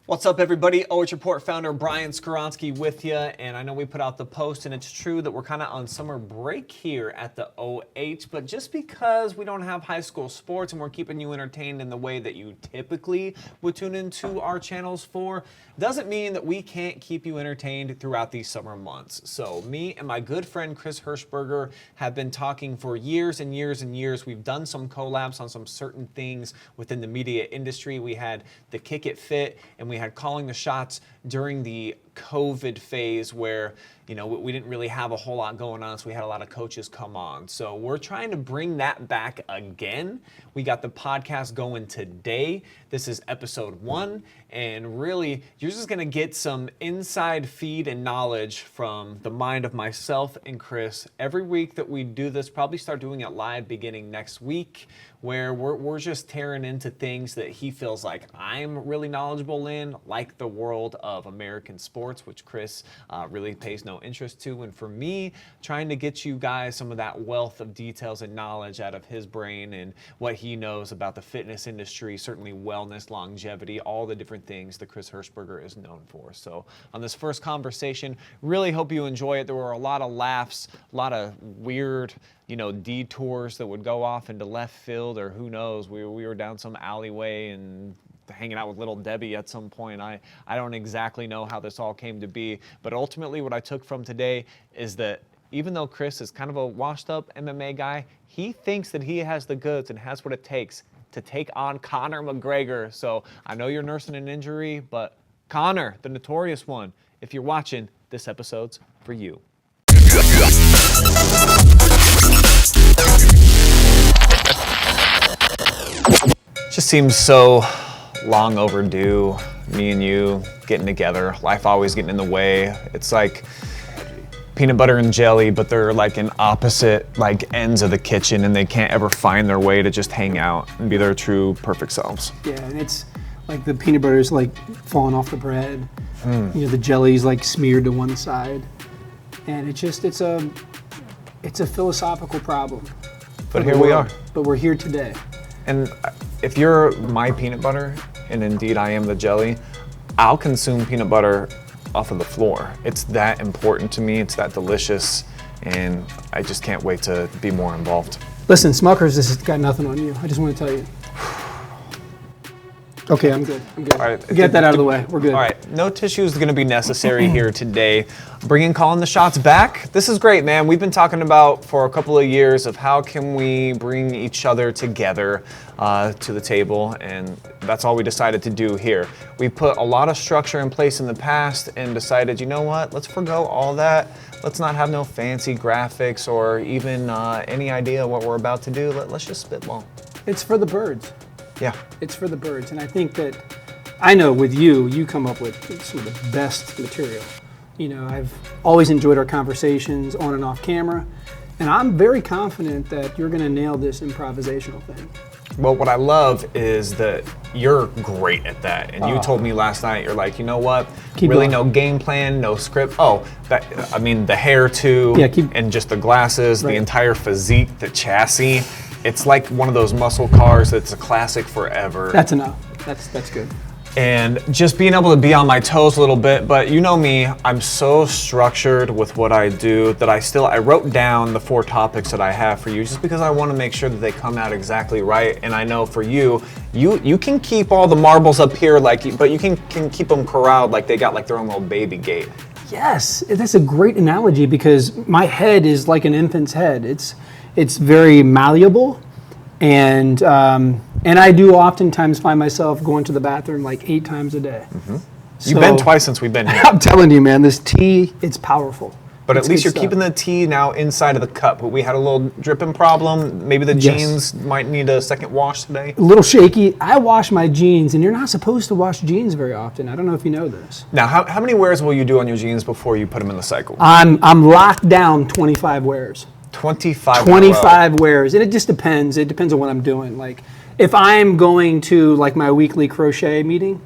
What's up, everybody? OH Report founder Brian Skowronski with you, and I know we put out the post, and it's true that we're kind of on summer break here at the OH, but just because we don't have high school sports and we're keeping you entertained in the way that you typically would tune into our channels for, doesn't mean that we can't keep you entertained throughout these summer months. So me and my good friend Chris Hershberger have been talking for years and years and years. We've done some collabs on some certain things within the media industry. We had the Kick It Fit, and we had Calling the Shots during the COVID phase where, you know, we didn't really have a whole lot going on, so we had a lot of coaches come on. So we're trying to bring that back again. We got the podcast going today. This is episode 1, and really, you're just gonna get some inside feed and knowledge from the mind of myself and Chris. Every week that we do this, probably start doing it live beginning next week, where we're just tearing into things that he feels like I'm really knowledgeable in, like the world of American sports, which Chris really pays no interest to. And for me, trying to get you guys some of that wealth of details and knowledge out of his brain and what he knows about the fitness industry, certainly wellness, longevity, all the different things that Chris Hershberger is known for. So on this first conversation, really hope you enjoy it. There were a lot of laughs, a lot of weird, you know, detours that would go off into left field, or who knows, we were down some alleyway and hanging out with little Debbie at some point. I don't exactly know how this all came to be, but ultimately what I took from today is that even though Chris is kind of a washed up MMA guy, he thinks that he has the goods and has what it takes to take on Conor McGregor. So I know you're nursing an injury, but Conor, the notorious one, if you're watching, this episode's for you. Just seems so long overdue, me and you getting together, life always getting in the way. It's like peanut butter and jelly, but they're like in opposite like ends of the kitchen, and they can't ever find their way to just hang out and be their true perfect selves. Yeah, and it's like the peanut butter is like falling off the bread. You know, the jelly's like smeared to one side, and it's a philosophical problem. But here we are. But we're here today. And if you're my peanut butter, and indeed I am the jelly, I'll consume peanut butter off of the floor. It's that important to me, it's that delicious, and I just can't wait to be more involved. Listen, Smuckers, this has got nothing on you. I just want to tell you. Okay, I'm good. All right, get that out of the way. We're good. All right, no tissue is going to be necessary here today. Bringing Calling the Shots back. This is great, man. We've been talking about for a couple of years of how can we bring each other together to the table, and that's all we decided to do here. We put a lot of structure in place in the past and decided, you know what, let's forgo all that. Let's not have no fancy graphics or even any idea what we're about to do. Let's just spitball. It's for the birds. Yeah. It's for the birds, and I think that, I know with you come up with some of the best material. You know, I've always enjoyed our conversations on and off camera, and I'm very confident that you're gonna nail this improvisational thing. Well, what I love is that you're great at that, and you told me last night, you're like, you know what, really no game plan, no script. Oh, that, I mean, the hair too, and just the glasses, the entire physique, the chassis. It's like one of those muscle cars that's a classic forever. That's enough. That's good. And just being able to be on my toes a little bit, but you know me, I'm so structured with what I do that I wrote down the 4 topics that I have for you just because I want to make sure that they come out exactly right. And I know for you can keep all the marbles up here, but you can keep them corralled like they got like their own little baby gate. Yes, that's a great analogy because my head is like an infant's head. It's very malleable, and I do oftentimes find myself going to the bathroom like 8 times a day. So, you've been twice since we've been here. I'm telling you, man, this tea, it's powerful. But at least you're keeping the tea now inside of the cup. We had a little dripping problem. Maybe the jeans might need a second wash today. A little shaky. I wash my jeans, and you're not supposed to wash jeans very often. I don't know if you know this. Now, how many wears will you do on your jeans before you put them in the cycle? I'm locked down 25 wears. 25 wears, and it just depends. It depends on what I'm doing. Like, if I'm going to like my weekly crochet meeting,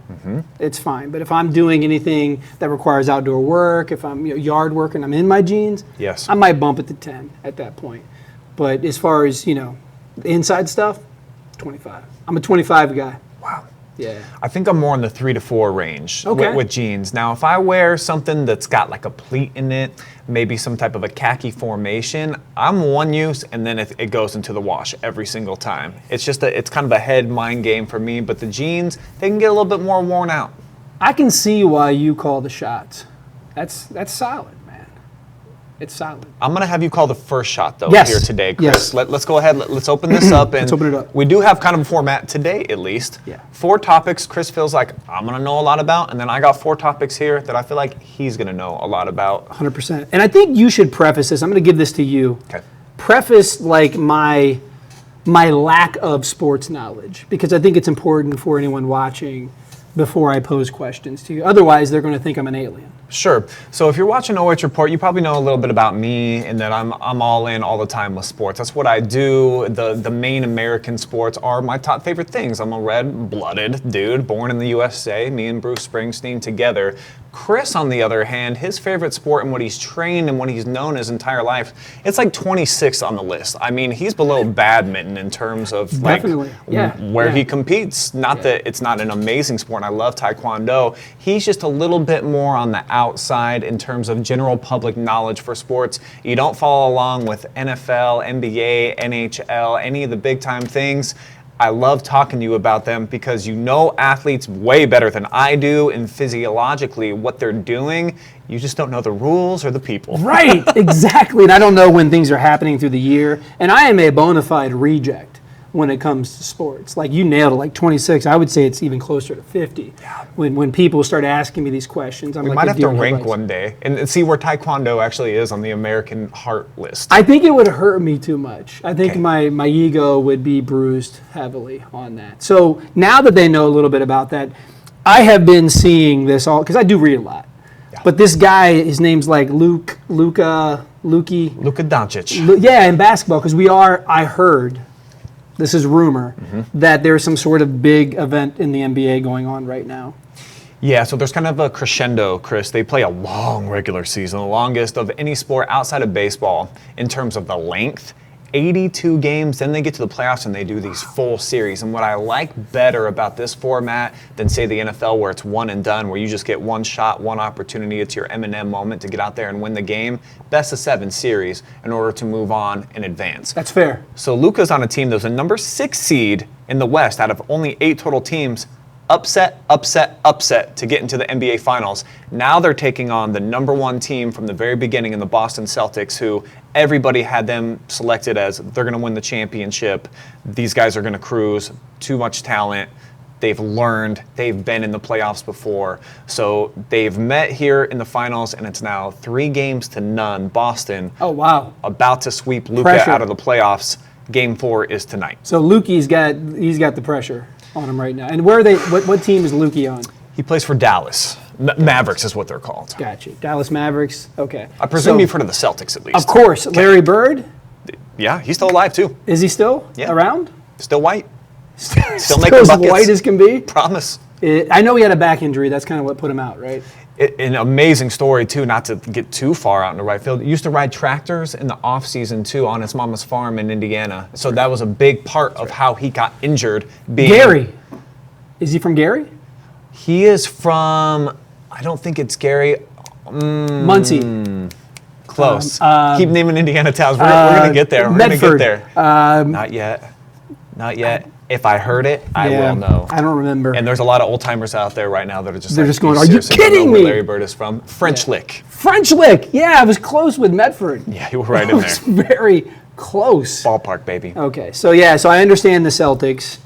it's fine. But if I'm doing anything that requires outdoor work, if I'm yard work and I'm in my jeans, I might bump it to 10 at that point. But as far as the inside stuff, 25. I'm a 25 guy. Wow. Yeah. I think I'm more in the 3 to 4 range with jeans. Now, if I wear something that's got like a pleat in it, maybe some type of a khaki formation, I'm one use and then it goes into the wash every single time. It's just it's kind of a head mind game for me, but the jeans, they can get a little bit more worn out. I can see why you call the shots. That's solid, man. It's solid. I'm going to have you call the first shot, though, Yes. here today, Yes. Chris. Let's go ahead. Let's open this up. And Let's open it up. We do have kind of a format today, at least. Yeah. 4 topics Chris feels like I'm going to know a lot about, and then I got 4 topics here that I feel like he's going to know a lot about. 100%. And I think you should preface this. I'm going to give this to you. Okay. Preface like my lack of sports knowledge, because I think it's important for anyone watching before I pose questions to you. Otherwise, they're going to think I'm an alien. Sure. So if you're watching OH Report, you probably know a little bit about me and that I'm all in all the time with sports. That's what I do. The main American sports are my top favorite things. I'm a red-blooded dude, born in the USA, me and Bruce Springsteen together. Chris, on the other hand, his favorite sport and what he's trained and what he's known his entire life, it's like 26th on the list. I mean, he's below badminton in terms of like where he competes. Not that it's not an amazing sport, and I love Taekwondo. He's just a little bit more on the outside in terms of general public knowledge for sports. You don't follow along with NFL, NBA, NHL, any of the big time things. I love talking to you about them because you know athletes way better than I do, and physiologically what they're doing. You just don't know the rules or the people. Right, exactly. And I don't know when things are happening through the year. And I am a bona fide reject when it comes to sports. Like you nailed it, like 26. I would say it's even closer to 50. Yeah. When people start asking me these questions, I'm we like, might have to rank one day and see where Taekwondo actually is on the American heart list. I think it would hurt me too much. I think my ego would be bruised heavily on that. So now that they know a little bit about that, I have been seeing this all, because I do read a lot. Yeah. But this guy, his name's like Luka Doncic. Yeah, in basketball, because I heard, this is rumor, that there's some sort of big event in the NBA going on right now. Yeah, so there's kind of a crescendo, Chris. They play a long regular season, the longest of any sport outside of baseball in terms of the length. 82 games, then they get to the playoffs and they do these full series. And what I like better about this format than, say, the NFL where it's one and done, where you just get one shot, one opportunity, it's your M&M moment to get out there and win the game, best of 7 series in order to move on and advance. That's fair. So Luka's on a team that was a number 6 seed in the West out of only 8 total teams. Upset to get into the NBA Finals. Now they're taking on the number 1 team from the very beginning in the Boston Celtics, who everybody had them selected as they're going to win the championship. These guys are going to cruise. Too much talent. They've learned. They've been in the playoffs before. So they've met here in the finals, and it's now 3-0. Boston. Oh, wow. About to sweep Luka out of the playoffs. Game 4 is tonight. So he's got the pressure on him right now. And where are they? What team is Lukey on? He plays for Dallas. Mavericks is what they're called. Gotcha. Dallas Mavericks. Okay. I presume you've heard of the Celtics at least. Of course. Okay. Larry Bird? Yeah, he's still alive too. Is he still around? Still white. Still making buckets. As white as can be? Promise. I know he had a back injury. That's kind of what put him out, right? An amazing story, too, not to get too far out in the right field. He used to ride tractors in the off-season, too, on his mama's farm in Indiana. So that was a big part of how he got injured. Gary. Is he from Gary? He is from, I don't think it's Gary. Muncie. Close. Keep naming Indiana towns. We're going to get there. We're going to get there. Not yet. If I heard it, I will know. I don't remember. And there's a lot of old timers out there right now that are just just going, are you kidding me? Where Larry Bird is from. French Lick. French Lick. Yeah, I was close with Medford. Yeah, you were right in there. It was very close. Ballpark, baby. Okay, so I understand the Celtics.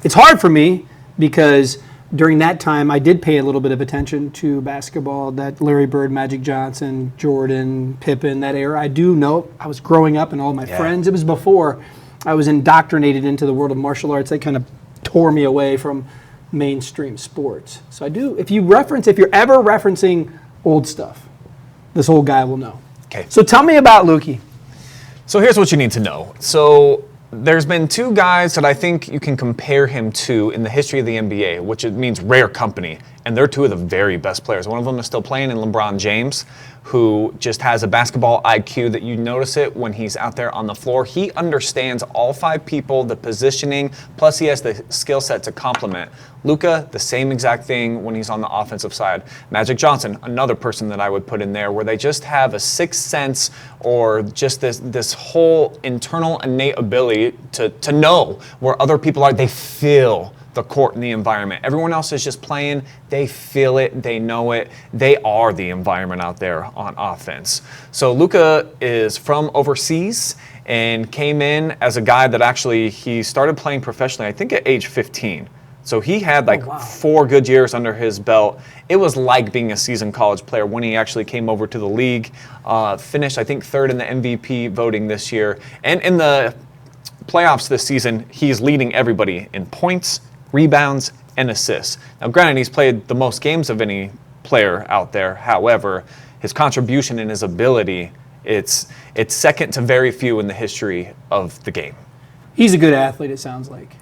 It's hard for me because during that time I did pay a little bit of attention to basketball, that Larry Bird, Magic Johnson, Jordan, Pippen, that era. I do know I was growing up and all my friends. It was before I was indoctrinated into the world of martial arts. They kind of tore me away from mainstream sports. So I do, if you're ever referencing old stuff, this old guy will know. Okay. So tell me about Lukey. So here's what you need to know. So there's been 2 guys that I think you can compare him to in the history of the NBA, which it means rare company. and they're two of the very best players. One of them is still playing in LeBron James, who just has a basketball IQ that you notice it when he's out there on the floor. He understands all 5 people, the positioning, plus he has the skill set to complement. Luka, the same exact thing when he's on the offensive side. Magic Johnson, another person that I would put in there, where they just have a sixth sense or just this whole internal innate ability to know where other people are. They feel the court and the environment. Everyone else is just playing. They feel it. They know it. They are the environment out there on offense. So Luka is from overseas and came in as a guy that actually he started playing professionally, I think at age 15. So he had 4 good years under his belt. It was like being a seasoned college player when he actually came over to the league. Finished, I think, 3rd in the MVP voting this year. And in the playoffs this season, he's leading everybody in points, rebounds, and assists. Now, granted, he's played the most games of any player out there. However, his contribution and his ability, it's second to very few in the history of the game. He's a good athlete, it sounds like.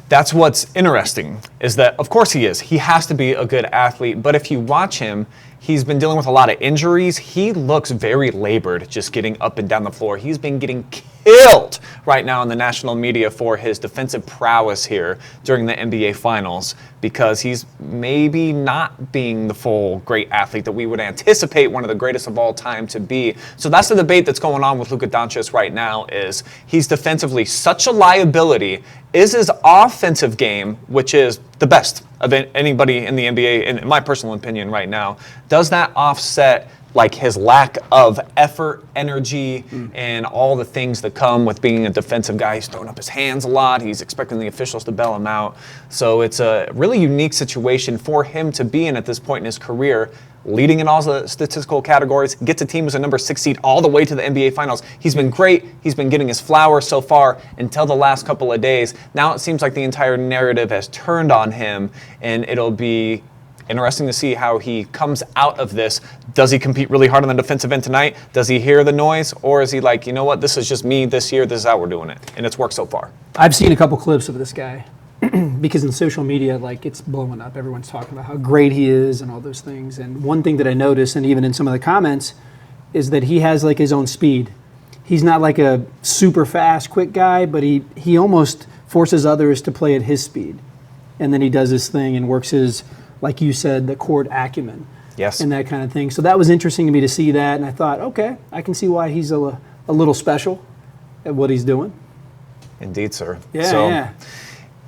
That's what's interesting, is that, of course he is. He has to be a good athlete, but if you watch him, he's been dealing with a lot of injuries. He looks very labored just getting up and down the floor. He's been getting killed right now in the national media for his defensive prowess here during the NBA Finals, because he's maybe not being the full great athlete that we would anticipate one of the greatest of all time to be. So that's the debate that's going on with Luka Doncic right now, is he's defensively such a liability. Is his offensive game, which is the best of anybody in the NBA, in my personal opinion right now, does that offset like his lack of effort, energy, and all the things that come with being a defensive guy? He's throwing up his hands a lot. He's expecting the officials to bail him out. So it's a really unique situation for him to be in at this point in his career, leading in all the statistical categories, gets a team as a number 6 seed all the way to the NBA Finals. He's been great. He's been getting his flowers so far until the last couple of days. Now it seems like the entire narrative has turned on him, and it'll be interesting to see how he comes out of this. Does he compete really hard on the defensive end tonight? Does he hear the noise? Or is he like, you know what, this is just me this year, this is how we're doing it. And it's worked so far. I've seen a couple clips of this guy because in social media, it's blowing up. Everyone's talking about how great he is and all those things. And one thing that I noticed, and even in some of the comments, is that he has his own speed. He's not like a super fast, quick guy, but he almost forces others to play at his speed. And then he does his thing and works his, like you said, the court acumen. Yes. And that kind of thing. So that was interesting to me to see that, and I thought, okay, I can see why he's a little special at what he's doing. Indeed, sir. Yeah.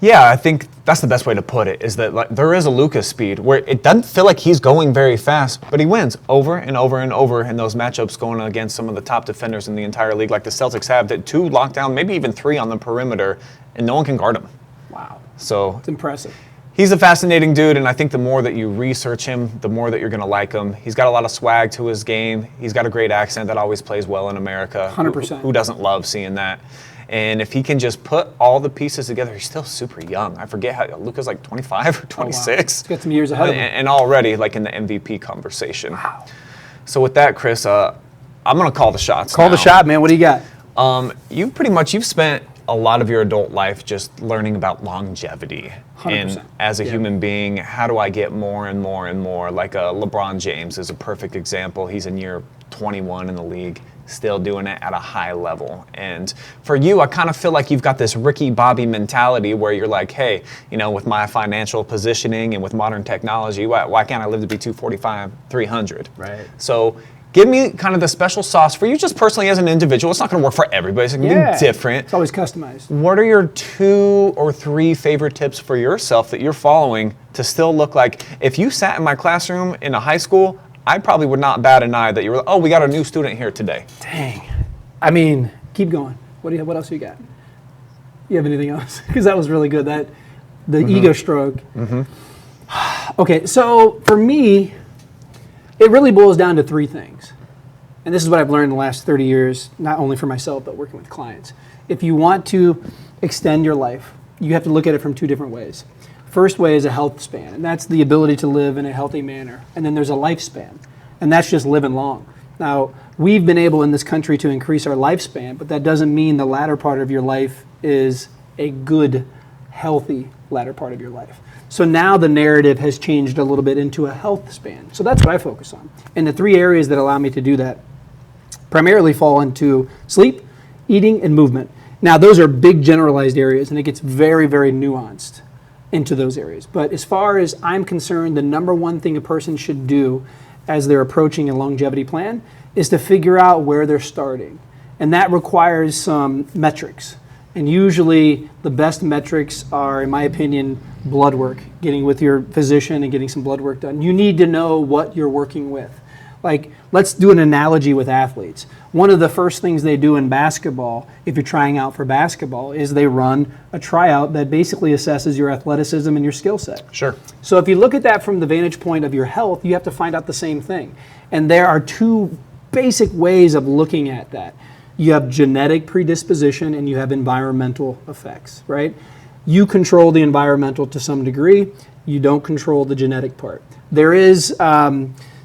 Yeah, I think that's the best way to put it, is that there is a Luka speed where it doesn't feel like he's going very fast, but he wins over and over and over in those matchups going against some of the top defenders in the entire league, like the Celtics have, that 2 lockdown, maybe even 3 on the perimeter, and no one can guard him. Wow. So it's impressive. He's a fascinating dude, and I think the more that you research him, the more that you're going to like him. He's got a lot of swag to his game. He's got a great accent that always plays well in America. 100%. Who doesn't love seeing that? And if he can just put all the pieces together, he's still super young. I forget how Luka's 25 or 26. Oh, wow. He's got some years ahead of him. And already in the MVP conversation. Wow. So with that, Chris, I'm going to call the shots Call now. the shot, man. What do you got? You've spent a lot of your adult life just learning about longevity. 100%. And as a human being, how do I get more and more and more? Like LeBron James is a perfect example. He's in year 21 in the league, still doing it at a high level. And for you, I kind of feel like you've got this Ricky Bobby mentality where you're like, hey, with my financial positioning and with modern technology, why can't I live to be 245, 300? Right. So give me kind of the special sauce for you just personally as an individual. It's not going to work for everybody. It's going to be different. It's always customized. What are your 2 or 3 favorite tips for yourself that you're following to still look like, if you sat in my classroom in a high school, I probably would not bat an eye that you were like, oh, we got a new student here today. Dang. I mean, keep going. What else you got? You have anything else? Because that was really good. The ego stroke. Okay, so for me, it really boils down to 3 things. And this is what I've learned in the last 30 years, not only for myself, but working with clients. If you want to extend your life, you have to look at it from 2 different ways. First way is a health span, and that's the ability to live in a healthy manner. And then there's a lifespan, and that's just living long. Now, we've been able in this country to increase our lifespan, but that doesn't mean the latter part of your life is a good, healthy latter part of your life. So now the narrative has changed a little bit into a health span. So that's what I focus on. And the 3 areas that allow me to do that primarily fall into sleep, eating, and movement. Now, those are big generalized areas, and it gets very, very nuanced into those areas. But as far as I'm concerned, the number one thing a person should do as they're approaching a longevity plan is to figure out where they're starting. And that requires some metrics. And usually the best metrics are, in my opinion, blood work, getting with your physician and getting some blood work done. You need to know what you're working with. Like, let's do an analogy with athletes. One of the first things they do in basketball, if you're trying out for basketball, is they run a tryout that basically assesses your athleticism and your skill set. Sure. So if you look at that from the vantage point of your health, you have to find out the same thing. And there are 2 basic ways of looking at that. You have genetic predisposition and you have environmental effects, right? You control the environmental to some degree. You don't control the genetic part. There is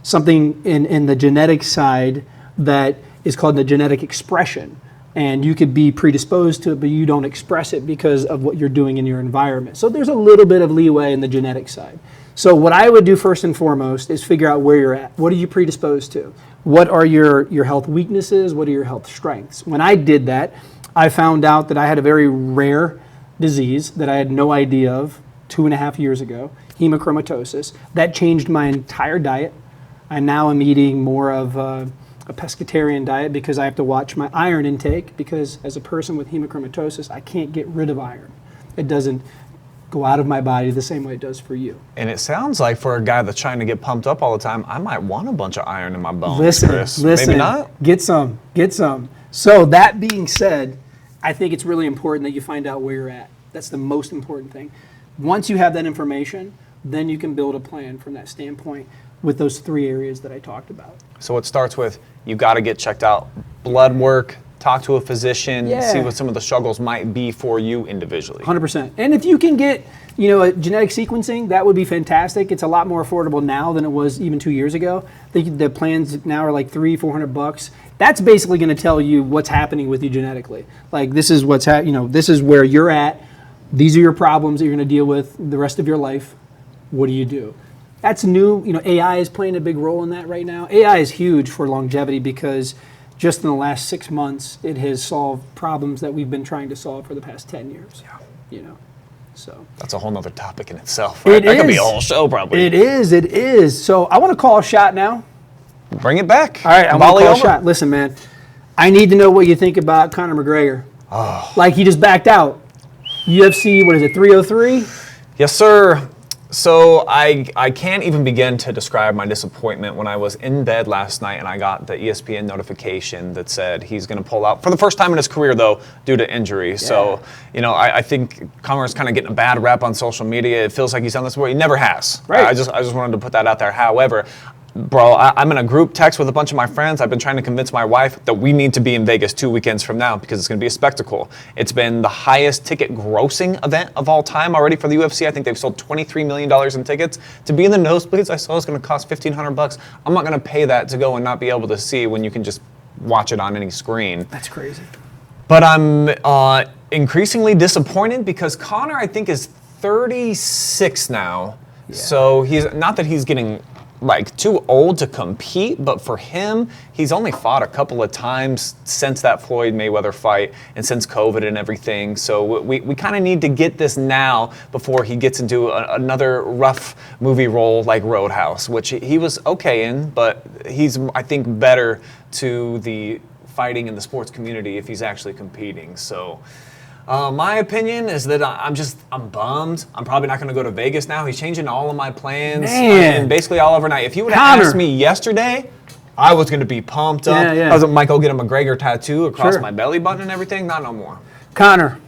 something in the genetic side that is called the genetic expression. And you could be predisposed to it, but you don't express it because of what you're doing in your environment. So there's a little bit of leeway in the genetic side. So what I would do first and foremost is figure out where you're at. What are you predisposed to? What are your health weaknesses? What are your health strengths? When I did that, I found out that I had a very rare disease that I had no idea of 2.5 years ago, hemochromatosis. That changed my entire diet. I now am eating more of a pescatarian diet because I have to watch my iron intake, because as a person with hemochromatosis, I can't get rid of iron. It doesn't go out of my body the same way it does for you. And it sounds like for a guy that's trying to get pumped up all the time, I might want a bunch of iron in my bones. Listen, Maybe not? Get some. So that being said, I think it's really important that you find out where you're at. That's the most important thing. Once you have that information, then you can build a plan from that standpoint with those 3 areas that I talked about. So it starts with, you got to get checked out, blood work, talk to a physician, see what some of the struggles might be for you individually. 100%. And if you can get, a genetic sequencing, that would be fantastic. It's a lot more affordable now than it was even 2 years ago. I think the plans now are like $300-400. That's basically going to tell you what's happening with you genetically. Like, this is what's this is where you're at. These are your problems that you're going to deal with the rest of your life. What do you do? That's new. AI is playing a big role in that right now. AI is huge for longevity because just in the last 6 months, it has solved problems that we've been trying to solve for the past 10 years. Yeah. So that's a whole nother topic in itself, right? That could be a whole show, probably. It is. So I want to call a shot now. Bring it back. All right, I want to call a shot. Listen, man, I need to know what you think about Conor McGregor. Oh. Like, he just backed out. UFC, 303? Yes, sir. So I can't even begin to describe my disappointment when I was in bed last night and I got the ESPN notification that said he's going to pull out for the first time in his career, though, due to injury. Yeah. So, I think Conor's kind of getting a bad rap on social media. It feels like he's done this before. He never has. Right. I just wanted to put that out there. However, bro, I'm in a group text with a bunch of my friends. I've been trying to convince my wife that we need to be in Vegas 2 weekends from now because it's going to be a spectacle. It's been the highest ticket grossing event of all time already for the UFC. I think they've sold $23 million in tickets. To be in the nosebleeds, I saw it's going to cost $1,500. I'm not going to pay that to go and not be able to see when you can just watch it on any screen. That's crazy. But I'm increasingly disappointed because Conor, I think, is 36 now. Yeah. So he's not that he's getting too old to compete, but for him, he's only fought a couple of times since that Floyd Mayweather fight and since COVID and everything. So we kind of need to get this now before he gets into another rough movie role like Roadhouse, which he was okay in, but he's, I think, better to the fighting in the sports community if he's actually competing. So my opinion is that I'm bummed. I'm probably not going to go to Vegas now. He's changing all of my plans. And basically all overnight. If you would have asked me yesterday, I was going to be pumped up. Yeah. I was might go get a McGregor tattoo across my belly button and everything. Not no more. Conor,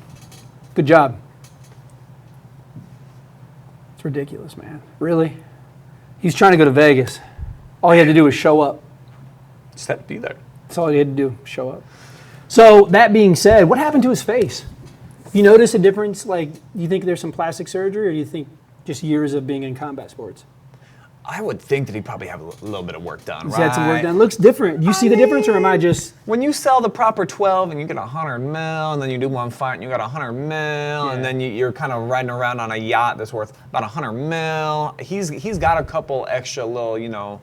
good job. It's ridiculous, man. Really? He's trying to go to Vegas. All he had to do was show up. Just had to be there. That's all he had to do, show up. So that being said, what happened to his face? You notice a difference? Do you think there's some plastic surgery, or do you think just years of being in combat sports? I would think that he'd probably have a little bit of work done, He's right? had some work done. Looks different. You see the difference, or am I just... When you sell the proper 12 and you get 100 mil, and then you do one fight and you got 100 mil, and then you're kind of riding around on a yacht that's worth about 100 mil. He's got a couple extra little,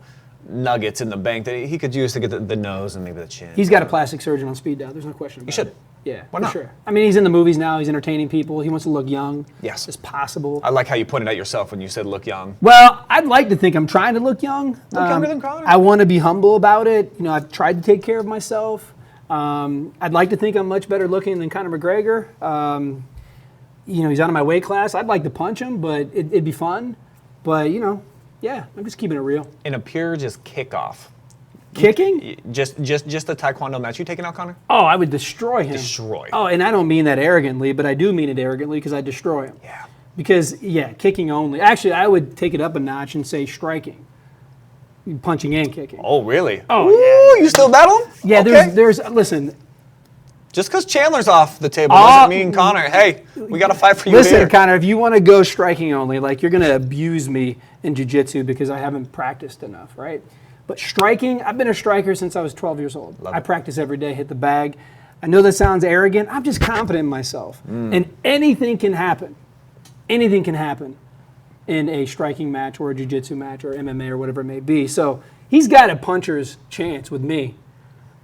nuggets in the bank that he could use to get the nose and maybe the chin. He's got a plastic surgeon on speed dial. There's no question about it. He should. Yeah, Why for not? sure. I mean, he's in the movies now. He's entertaining people. He wants to look young as possible. I like how you pointed at yourself when you said look young. Well, I'd like to think I'm trying to look young. Look younger than Conor. I want to be humble about it. I've tried to take care of myself. I'd like to think I'm much better looking than Conor McGregor. He's out of my weight class. I'd like to punch him, but it'd be fun. But, yeah, I'm just keeping it real. In a pure just kickoff. Kicking? Just a taekwondo match. You taking out Conor? Oh, I would destroy him. Destroy. Oh, and I don't mean that arrogantly, but I do mean it arrogantly because I destroy him. Yeah. Because, kicking only. Actually, I would take it up a notch and say striking. Punching and kicking. Oh, really? Oh, Ooh, you still battle him? Yeah, Okay. listen. Just because Chandler's off the table doesn't mean Conor, hey, we got to fight for you Listen, here. Conor, if you want to go striking only, you're going to abuse me in jiu-jitsu because I haven't practiced enough, right? But striking, I've been a striker since I was 12 years old. I practice every day, hit the bag. I know that sounds arrogant. I'm just confident in myself. And anything can happen. Anything can happen in a striking match or a jiu-jitsu match or MMA or whatever it may be. So he's got a puncher's chance with me.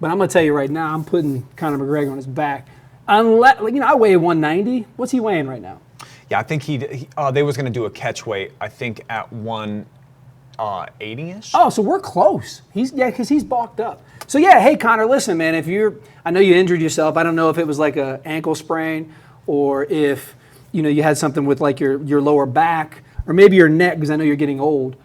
But I'm going to tell you right now, I'm putting Conor McGregor on his back. Unless, I weigh 190. What's he weighing right now? Yeah, I think they was going to do a catch weight, I think, at 180-ish. Oh, so we're close. Because he's bulked up. So hey, Conor, listen, man, I know you injured yourself. I don't know if it was like an ankle sprain or if, you had something with your lower back or maybe your neck because I know you're getting old.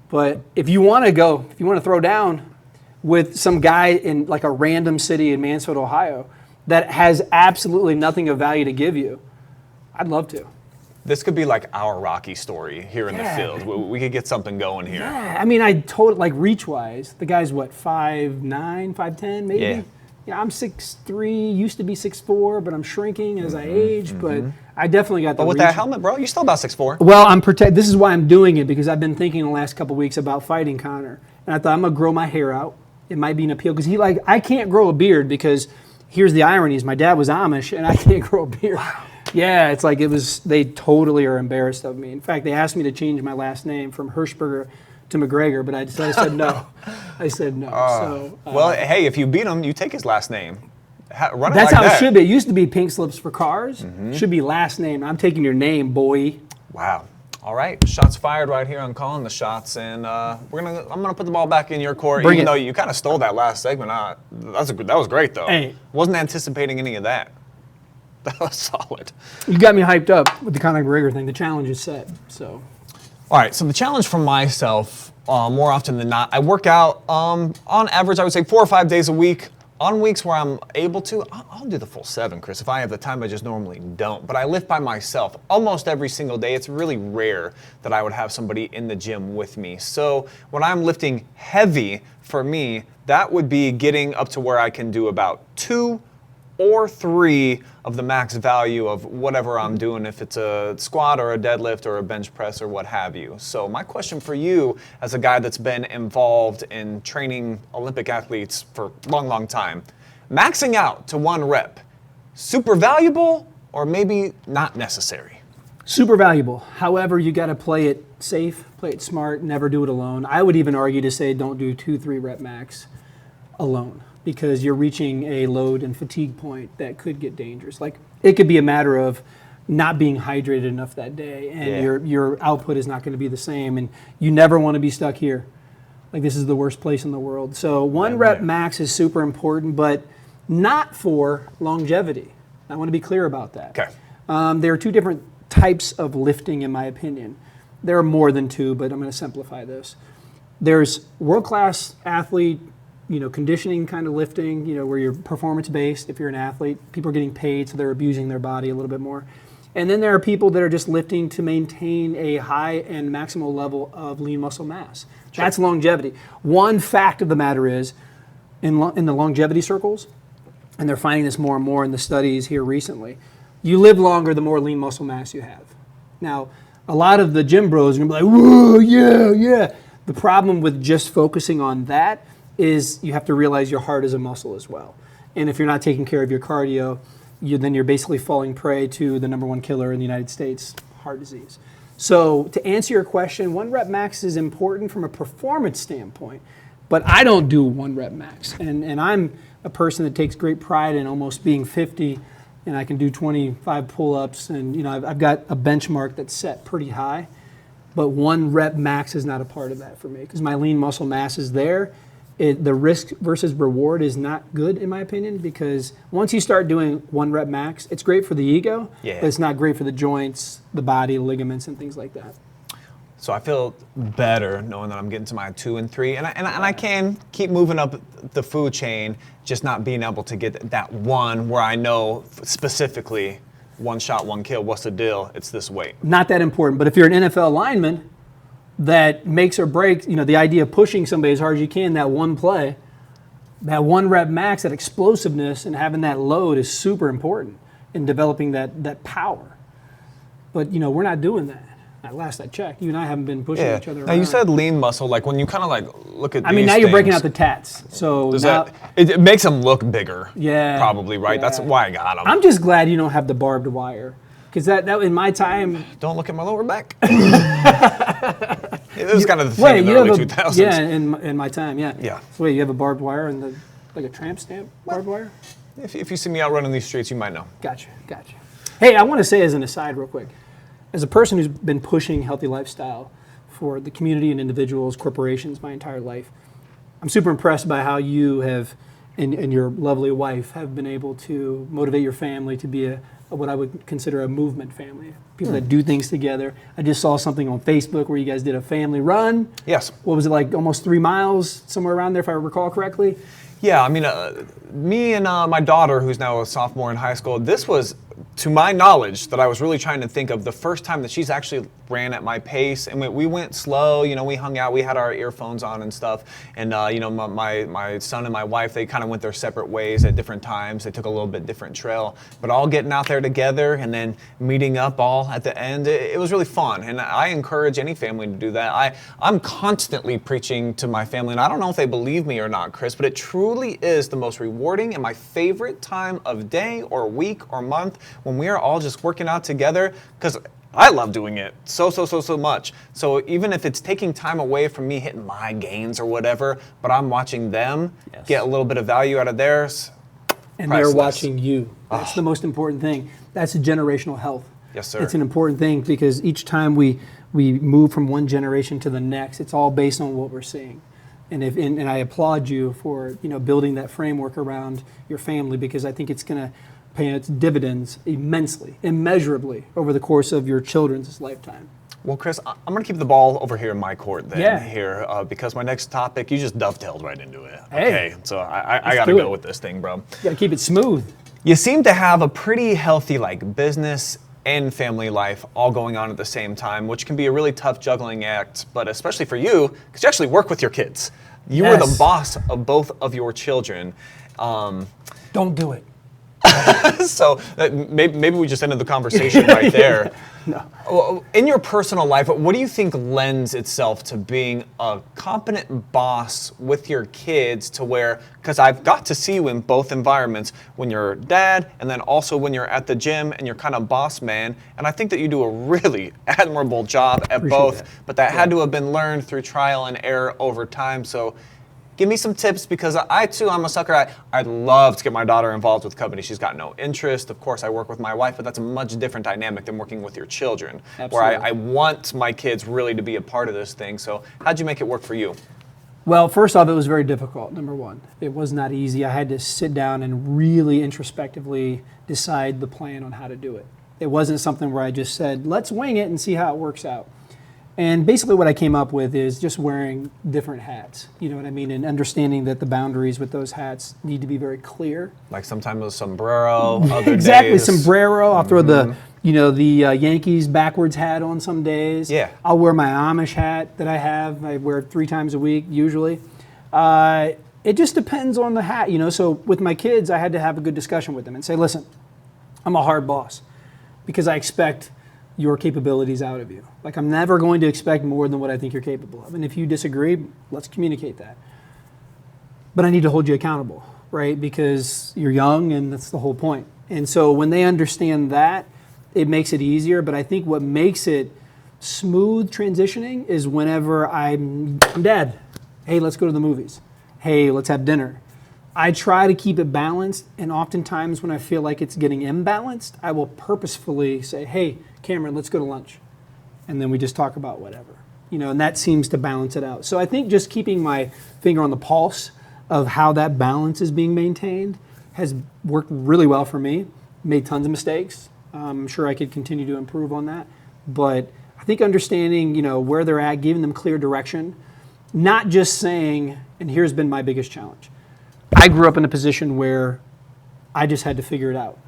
But if you want to throw down with some guy in a random city in Mansfield, Ohio that has absolutely nothing of value to give you, I'd love to. This could be like our Rocky story here in the field. We could get something going here. Yeah, I mean, I told reach-wise, the guy's what, 5'9", 5'10", maybe? Yeah, I'm 6'3", used to be 6'4", but I'm shrinking as I age, but I definitely got the But with reach. that helmet, bro, you're still about 6'4". Well, this is why I'm doing it, because I've been thinking the last couple weeks about fighting Conor. And I thought I'm going to grow my hair out. It might be an appeal, because I can't grow a beard, because here's the irony, is my dad was Amish, and I can't grow a beard. Wow. Yeah, it's they totally are embarrassed of me. In fact, they asked me to change my last name from Hershberger to McGregor, but I said no. I said no. Well, hey, if you beat him, you take his last name. Run it That's like how that. it should be. It used to be pink slips for cars. Should be last name. I'm taking your name, boy. Wow. All right, shots fired right here on Calling the Shots, and I'm gonna put the ball back in your court, even though you kind of stole that last segment. That was great though. Hey. Wasn't anticipating any of that. That was solid. You got me hyped up with the Conor McGregor thing. The challenge is set. So. All right, so the challenge for myself, more often than not, I work out on average, I would say 4 or 5 days a week. On weeks where I'm able to, I'll do the full 7, Chris. If I have the time, I just normally don't. But I lift by myself almost every single day. It's really rare that I would have somebody in the gym with me. So when I'm lifting heavy, for me, that would be getting up to where I can do about 2 or 3 of the max value of whatever I'm doing, if it's a squat or a deadlift or a bench press or what have you. So my question for you, as a guy that's been involved in training Olympic athletes for a long, long time, maxing out to 1 rep, super valuable or maybe not necessary? Super valuable. However, you got to play it safe, play it smart, never do it alone. I would even argue to say don't do 2-3 rep max alone, because you're reaching a load and fatigue point that could get dangerous. It could be a matter of not being hydrated enough that day, and your output is not going to be the same, and you never want to be stuck here. This is the worst place in the world. So 1 rep max is super important, but not for longevity. I want to be clear about that. Okay. There are 2 different types of lifting, in my opinion. There are more than 2, but I'm going to simplify this. There's world-class athlete, conditioning kind of lifting, where you're performance-based. If you're an athlete, people are getting paid, so they're abusing their body a little bit more. And then there are people that are just lifting to maintain a high and maximal level of lean muscle mass. Sure. That's longevity. One fact of the matter is, in the longevity circles, and they're finding this more and more in the studies here recently, you live longer the more lean muscle mass you have. Now, a lot of the gym bros are going to be like, whoa, yeah. The problem with just focusing on that is you have to realize your heart is a muscle as well. And if you're not taking care of your cardio, then you're basically falling prey to the number one killer in the United States, heart disease. So to answer your question, 1 rep max is important from a performance standpoint, but I don't do 1 rep max. And I'm a person that takes great pride in almost being 50, and I can do 25 pull-ups, and I've got a benchmark that's set pretty high, but 1 rep max is not a part of that for me because my lean muscle mass is there. The risk versus reward is not good in my opinion, because once you start doing 1 rep max, it's great for the ego, but it's not great for the joints, the body, ligaments, and things like that. So I feel better knowing that I'm getting to my 2 and 3, and I can keep moving up the food chain, just not being able to get that one where I know specifically 1 shot, 1 kill. What's the deal? It's this weight. Not that important, but if you're an NFL lineman that makes or breaks, the idea of pushing somebody as hard as you can, that one play, that 1 rep max, that explosiveness and having that load is super important in developing that power. But, we're not doing that. At last I checked, you and I haven't been pushing each other around. Now you said lean muscle, like when you kind of like look at these now things, you're breaking out the tats. So now, it makes them look bigger. Yeah. Probably, right? Yeah. That's why I got them. I'm just glad you don't have the barbed wire. Because that in my time... Don't look at my lower back. It was kind of the thing in the early 2000s. Yeah, in my time, yeah. Yeah. So wait, you have a barbed wire and like a tramp stamp barbed wire? If you see me out running these streets, you might know. Gotcha. Hey, I want to say as an aside real quick, as a person who's been pushing healthy lifestyle for the community and individuals, corporations my entire life, I'm super impressed by how you have, and your lovely wife, have been able to motivate your family to be what I would consider a movement family. People that do things together. I just saw something on Facebook where you guys did a family run. Yes. What was it, like almost 3 miles, somewhere around there if I recall correctly? Yeah, I mean, me and my daughter, who's now a sophomore in high school, this was, to my knowledge, that I was really trying to think of the first time that she's actually ran at my pace. And we went slow, we hung out, we had our earphones on and stuff. And, my son and my wife, they kind of went their separate ways at different times. They took a little bit different trail. But all getting out there together and then meeting up all at the end, it was really fun. And I encourage any family to do that. I'm constantly preaching to my family, and I don't know if they believe me or not, Chris, but it truly is the most rewarding and my favorite time of day or week or month when we are all just working out together, because I love doing it so much. So even if it's taking time away from me hitting my gains or whatever, but I'm watching them get a little bit of value out of theirs. And priceless. they're watching you. That's the most important thing. That's a generational health. Yes, sir. It's an important thing because each time we move from one generation to the next, it's all based on what we're seeing. And I applaud you for building that framework around your family, because I think it's going to pay its dividends immensely, immeasurably over the course of your children's lifetime. Well, Chris, I'm going to keep the ball over here in my court then, Yeah. because my next topic, you just dovetailed right into it. Hey, okay, so I got to go with this thing, bro. You got to keep it smooth. You seem to have a pretty healthy business and family life all going on at the same time, which can be a really tough juggling act, but especially for you, because you actually work with your kids. You were the boss of both of your children. Don't do it. So maybe we just ended the conversation right there. No. In your personal life, what do you think lends itself to being a competent boss with your kids, to where, because I've got to see you in both environments, when you're dad and then also when you're at the gym and you're kind of boss man, and I think that you do a really admirable job at both, but that had to have been learned through trial and error over time. So give me some tips, because I'm a sucker. I'd love to get my daughter involved with company. She's got no interest. Of course, I work with my wife, but that's a much different dynamic than working with your children. Absolutely. Where I want my kids really to be a part of this thing. So how'd you make it work for you? Well, first off, it was very difficult, number one. It was not easy. I had to sit down and really introspectively decide the plan on how to do it. It wasn't something where I just said, let's wing it and see how it works out. And basically what I came up with is just wearing different hats, you know what I mean? And understanding that the boundaries with those hats need to be very clear. Like sometimes a sombrero, other exactly, days. sombrero. I'll throw the Yankees backwards hat on some days. Yeah. I'll wear my Amish hat that I have. I wear it 3 times a week usually. It just depends on the hat, So with my kids, I had to have a good discussion with them and say, listen, I'm a hard boss because I expect your capabilities out of you. Like, I'm never going to expect more than what I think you're capable of. And if you disagree, let's communicate that. But I need to hold you accountable, right? Because you're young, and that's the whole point. And so when they understand that, it makes it easier. But I think what makes it smooth transitioning is whenever I'm Dad, hey, let's go to the movies. Hey, let's have dinner. I try to keep it balanced, and oftentimes when I feel like it's getting imbalanced, I will purposefully say, hey, Cameron, let's go to lunch. And then we just talk about whatever. And that seems to balance it out. So I think just keeping my finger on the pulse of how that balance is being maintained has worked really well for me. Made tons of mistakes. I'm sure I could continue to improve on that. But I think understanding, where they're at, giving them clear direction, not just saying, and here's been my biggest challenge. I grew up in a position where I just had to figure it out,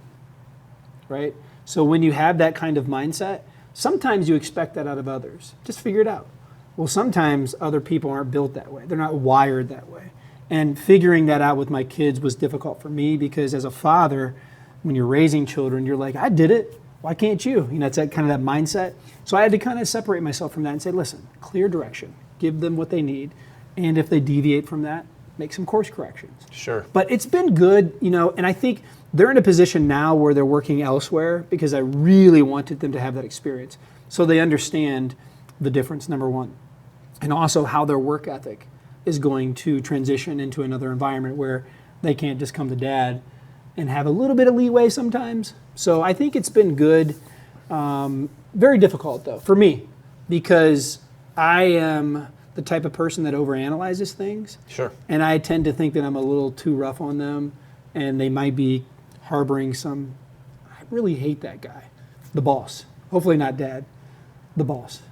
right? So when you have that kind of mindset, sometimes you expect that out of others. Just figure it out. Well, sometimes other people aren't built that way. They're not wired that way. And figuring that out with my kids was difficult for me because as a father, when you're raising children, you're like, I did it. Why can't you? It's that kind of that mindset. So I had to kind of separate myself from that and say, listen, clear direction. Give them what they need. And if they deviate from that, make some course corrections. Sure. But it's been good, and I think they're in a position now where they're working elsewhere because I really wanted them to have that experience. So they understand the difference, number one. And also how their work ethic is going to transition into another environment where they can't just come to Dad and have a little bit of leeway sometimes. So I think it's been good. Very difficult, though, for me, because I am the type of person that overanalyzes things. Sure. And I tend to think that I'm a little too rough on them, and they might be harboring some. I really hate that guy, the boss. Hopefully not Dad, the boss.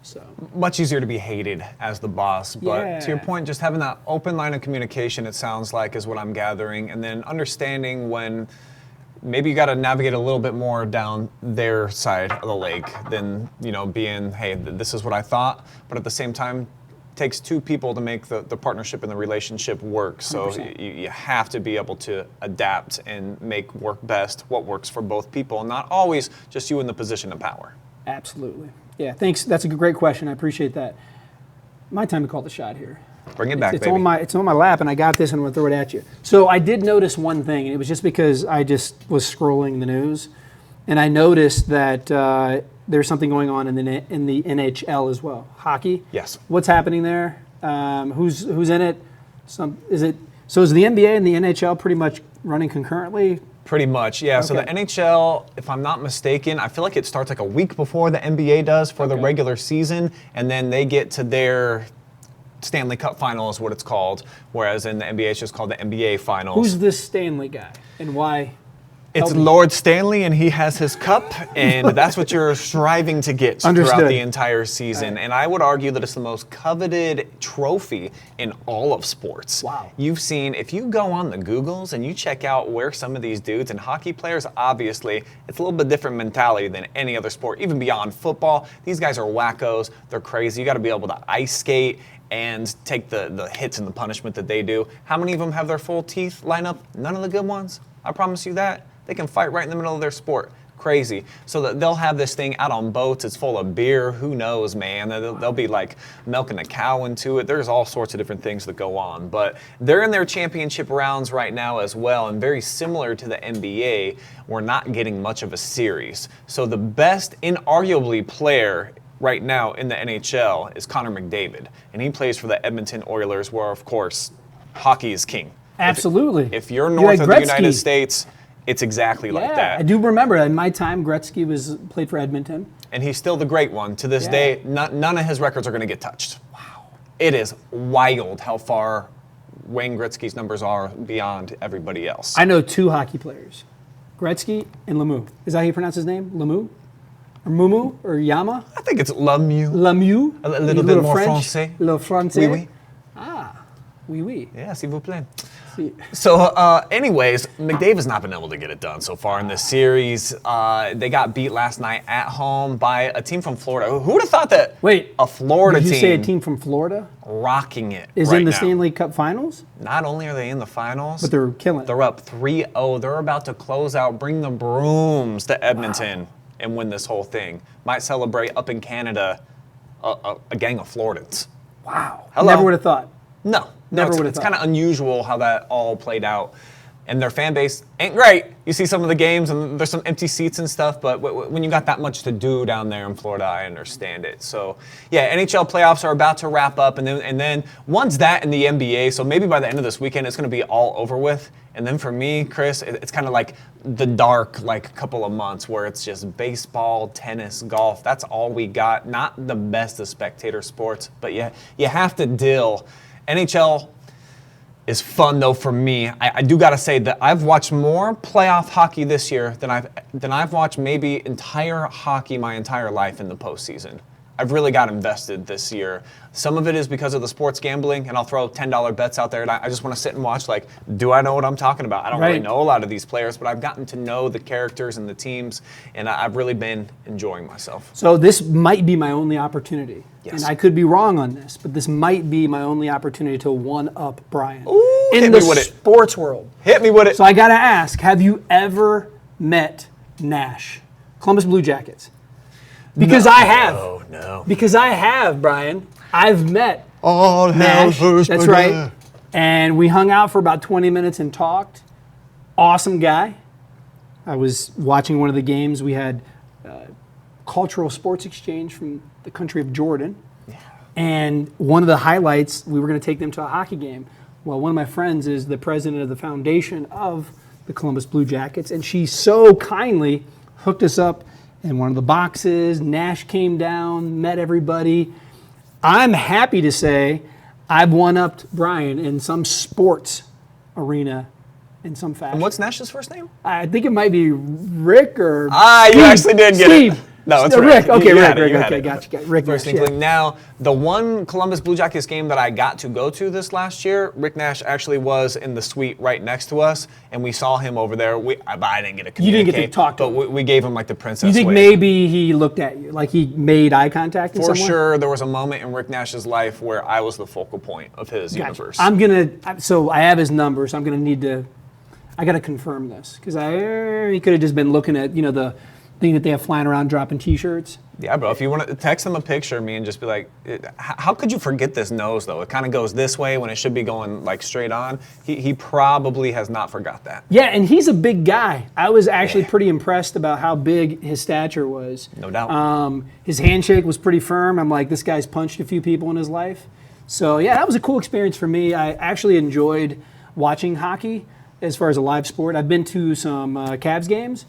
So much easier to be hated as the boss, but Yeah. to your point, just having that open line of communication, it sounds like, is what I'm gathering, and then understanding when maybe you got to navigate a little bit more down their side of the lake than being, hey, this is what I thought, but at the same time, it takes two people to make the partnership and the relationship work. So you have to be able to adapt and make work best what works for both people, and not always just you in the position of power. Absolutely. Yeah, thanks. That's a great question. I appreciate that. My time to call the shot here. Bring it back, It's baby. it's on my lap, and I got this, and I'm going to throw it at you. So I did notice one thing, and it was just because I just was scrolling the news, and I noticed that there's something going on in the NHL as well. Hockey. Yes. What's happening there? Who's in it? So is the NBA and the NHL pretty much running concurrently? Pretty much, yeah. So the Okay. NHL, if I'm not mistaken, I feel like it starts like a week before the NBA does for the regular season, and then they get to their Stanley Cup final is what it's called, whereas in the NBA it's just called the NBA Finals. Who's this Stanley guy, and why? It's Help me. Lord Stanley, and he has his cup, and that's what you're striving to get throughout Understood. the entire season. Right. And I would argue that it's the most coveted trophy in all of sports. Wow. You've seen, if you go on the Googles and you check out where some of these dudes, and hockey players, obviously, it's a little bit different mentality than any other sport, even beyond football. These guys are wackos. They're crazy. You got to be able to ice skate and take the hits and the punishment that they do. How many of them have their full teeth line up? None of the good ones. I promise you that. They can fight right in the middle of their sport. Crazy. So that they'll have this thing out on boats. It's full of beer. Who knows, man? They'll be like milking a cow into it. There's all sorts of different things that go on. But they're in their championship rounds right now as well. And very similar to the NBA, we're not getting much of a series. So the best, inarguably, player right now in the NHL is Conor McDavid. And he plays for the Edmonton Oilers, where, of course, hockey is king. Absolutely. If you're north of the Gretzky. United States, it's exactly like that. I do remember in my time, Gretzky played for Edmonton. And he's still the great one. To this Yeah. day, none of his records are going to get touched. Wow. It is wild how far Wayne Gretzky's numbers are beyond everybody else. I know two hockey players, Gretzky and Lemieux. Is that how you pronounce his name? Lemieux? Or Mumu? Or Yama? I think it's Lemieux. Lemieux? A little bit more French? français. Le français? Oui, oui. Ah, oui, oui. Yeah, s'il vous plaît. See. So, anyways, McDavid's not been able to get it done so far in this series. They got beat last night at home by a team from Florida. Who would have thought that Wait, a Florida did you team say a team from Florida rocking it is right in the now? Stanley Cup Finals? Not only are they in the finals, But they're killing it. They're up 3-0. They're about to close out, bring the brooms to Edmonton. and win this whole thing. Might celebrate up in Canada a gang of Floridans. Wow. Hello. Never would have thought. No, Never would've it's thought. kind of unusual how that all played out. And their fan base ain't great. You see some of the games, and there's some empty seats and stuff, but when you got that much to do down there in Florida, I understand it. So, yeah, NHL playoffs are about to wrap up, and then once that in the NBA, so maybe by the end of this weekend, it's going to be all over with. And then for me, Chris, it's kind of like the dark, like, couple of months where it's just baseball, tennis, golf. That's all we got. Not the best of spectator sports, but you have to deal. NHL is fun though for me. I do gotta say that I've watched more playoff hockey this year than I've watched maybe entire hockey my entire life in the postseason. I've really got invested this year. Some of it is because of the sports gambling, and I'll throw $10 bets out there, and I just want to sit and watch, like, do I know what I'm talking about? I don't really know a lot of these players, but I've gotten to know the characters and the teams, and I've really been enjoying myself. So this might be my only opportunity. Yes. And I could be wrong on this, but this might be my only opportunity to one-up Brian. Ooh, in hit the me with it. sports world. Hit me with it. So I got to ask, have you ever met Nash, Columbus Blue Jackets? Because I have. No. Because I have, Brian. I've met Oh, Nash. That's right. And we hung out for about 20 minutes and talked. Awesome guy. I was watching one of the games. We had cultural sports exchange from the country of Jordan. Yeah. And one of the highlights, we were going to take them to a hockey game. Well, one of my friends is the president of the foundation of the Columbus Blue Jackets, and she so kindly hooked us up in one of the boxes. Nash came down, met everybody. I'm happy to say I've one-upped Brian in some sports arena in some fashion. And what's Nash's first name? I think it might be Rick or you actually did get Steve. it. No, it's Rick. Rick. Okay, You had Rick. it, you had Okay, it. gotcha. Rick. First Nash, yeah. inkling. Now, the one Columbus Blue Jackets game that I got to go to this last year, Rick Nash actually was in the suite right next to us, and we saw him over there. I didn't get to communicate. You didn't get to talk to him. But we gave him like the princess You think wave. maybe he looked at you, like he made eye contact in For some way? sure, there was a moment in Rick Nash's life where I was the focal point of his Gotcha. universe. So I have his number, so I'm gonna need to, I gotta confirm this, because he could have just been looking at, the thing that they have flying around dropping T-shirts. Yeah, bro, if you want to text him a picture of me and just be like, how could you forget this nose, though? It kind of goes this way when it should be going, like, straight on. He probably has not forgot that. Yeah, and he's a big guy. I was actually pretty impressed about how big his stature was. No doubt. His handshake was pretty firm. I'm like, this guy's punched a few people in his life. So, yeah, that was a cool experience for me. I actually enjoyed watching hockey as far as a live sport. I've been to some Cavs games.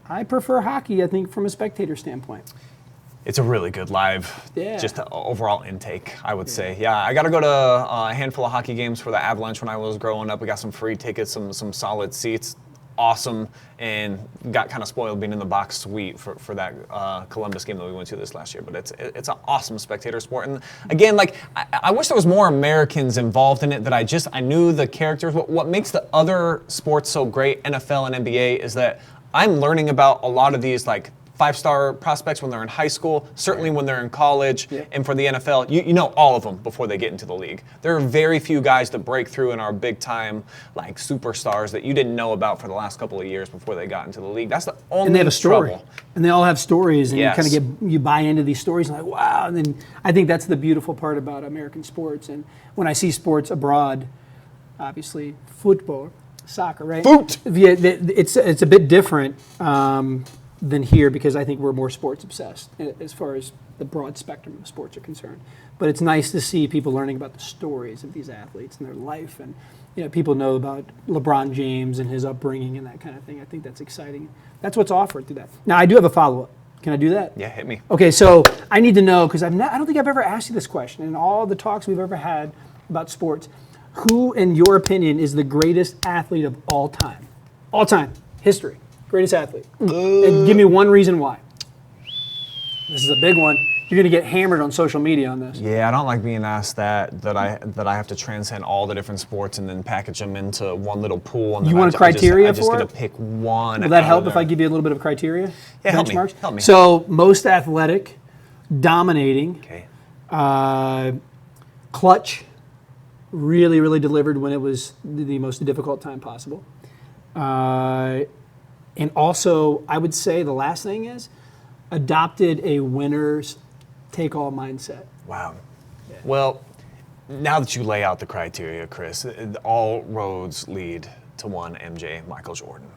I prefer hockey, I think, from a spectator standpoint. It's a really good live, just overall intake, I would say. Yeah, I got to go to a handful of hockey games for the Avalanche when I was growing up. We got some free tickets, some solid seats. Awesome, and got kind of spoiled being in the box suite for that Columbus game that we went to this last year. But it's an awesome spectator sport. And again, like I wish there was more Americans involved in it. That I knew the characters. What makes the other sports so great, NFL and NBA, is that I'm learning about a lot of these like 5-star prospects when they're in high school, certainly when they're in college, and for the NFL, you know all of them before they get into the league. There are very few guys that break through and are big time like superstars that you didn't know about for the last couple of years before they got into the league. That's the only And they have a story. trouble. And they all have stories, and Yes. you kind of you buy into these stories, and like, wow. And then I think that's the beautiful part about American sports. And when I see sports abroad, obviously football, soccer, right? Foot! Yeah, it's a bit different than here, because I think we're more sports obsessed as far as the broad spectrum of sports are concerned. But it's nice to see people learning about the stories of these athletes and their life, and people know about LeBron James and his upbringing and that kind of thing. I think that's exciting. That's what's offered through that. Now, I do have a follow-up. Can I do that? Yeah, hit me. Okay, so I need to know, because I don't think I've ever asked you this question in all the talks we've ever had about sports. Who, in your opinion, is the greatest athlete of all time? All time, history, greatest athlete. And give me one reason why. This is a big one. You're going to get hammered on social media on this. Yeah, I don't like being asked that I have to transcend all the different sports and then package them into one little pool. And You then want a criteria I just for get it? to pick one. Will that out help of if I there. give you a little bit of criteria? Yeah, help me, benchmarks? help me. So, most athletic, dominating, Okay. clutch, really, really delivered when it was the most difficult time possible. And also, I would say the last thing is adopted a winner's take-all mindset. Wow. Well, now that you lay out the criteria, Chris, all roads lead to one MJ, Michael Jordan.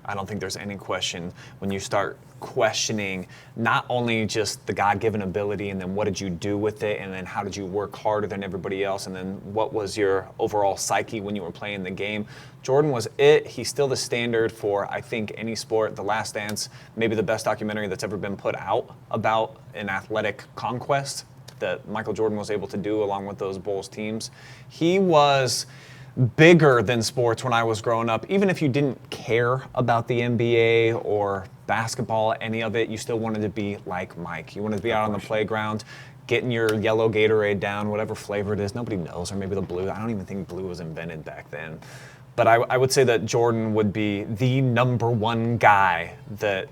I don't think there's any question when you start questioning not only just the God-given ability and then what did you do with it and then how did you work harder than everybody else and then what was your overall psyche when you were playing the game. Jordan was it. He's still the standard for, I think, any sport. The Last Dance, maybe the best documentary that's ever been put out about an athletic conquest that Michael Jordan was able to do along with those Bulls teams. He was bigger than sports when I was growing up. Even if you didn't care about the NBA or basketball, any of it, you still wanted to be like Mike. You wanted to be out on the playground, getting your yellow Gatorade down, whatever flavor it is. Nobody knows, or maybe the blue. I don't even think blue was invented back then. But I would say that Jordan would be the number one guy that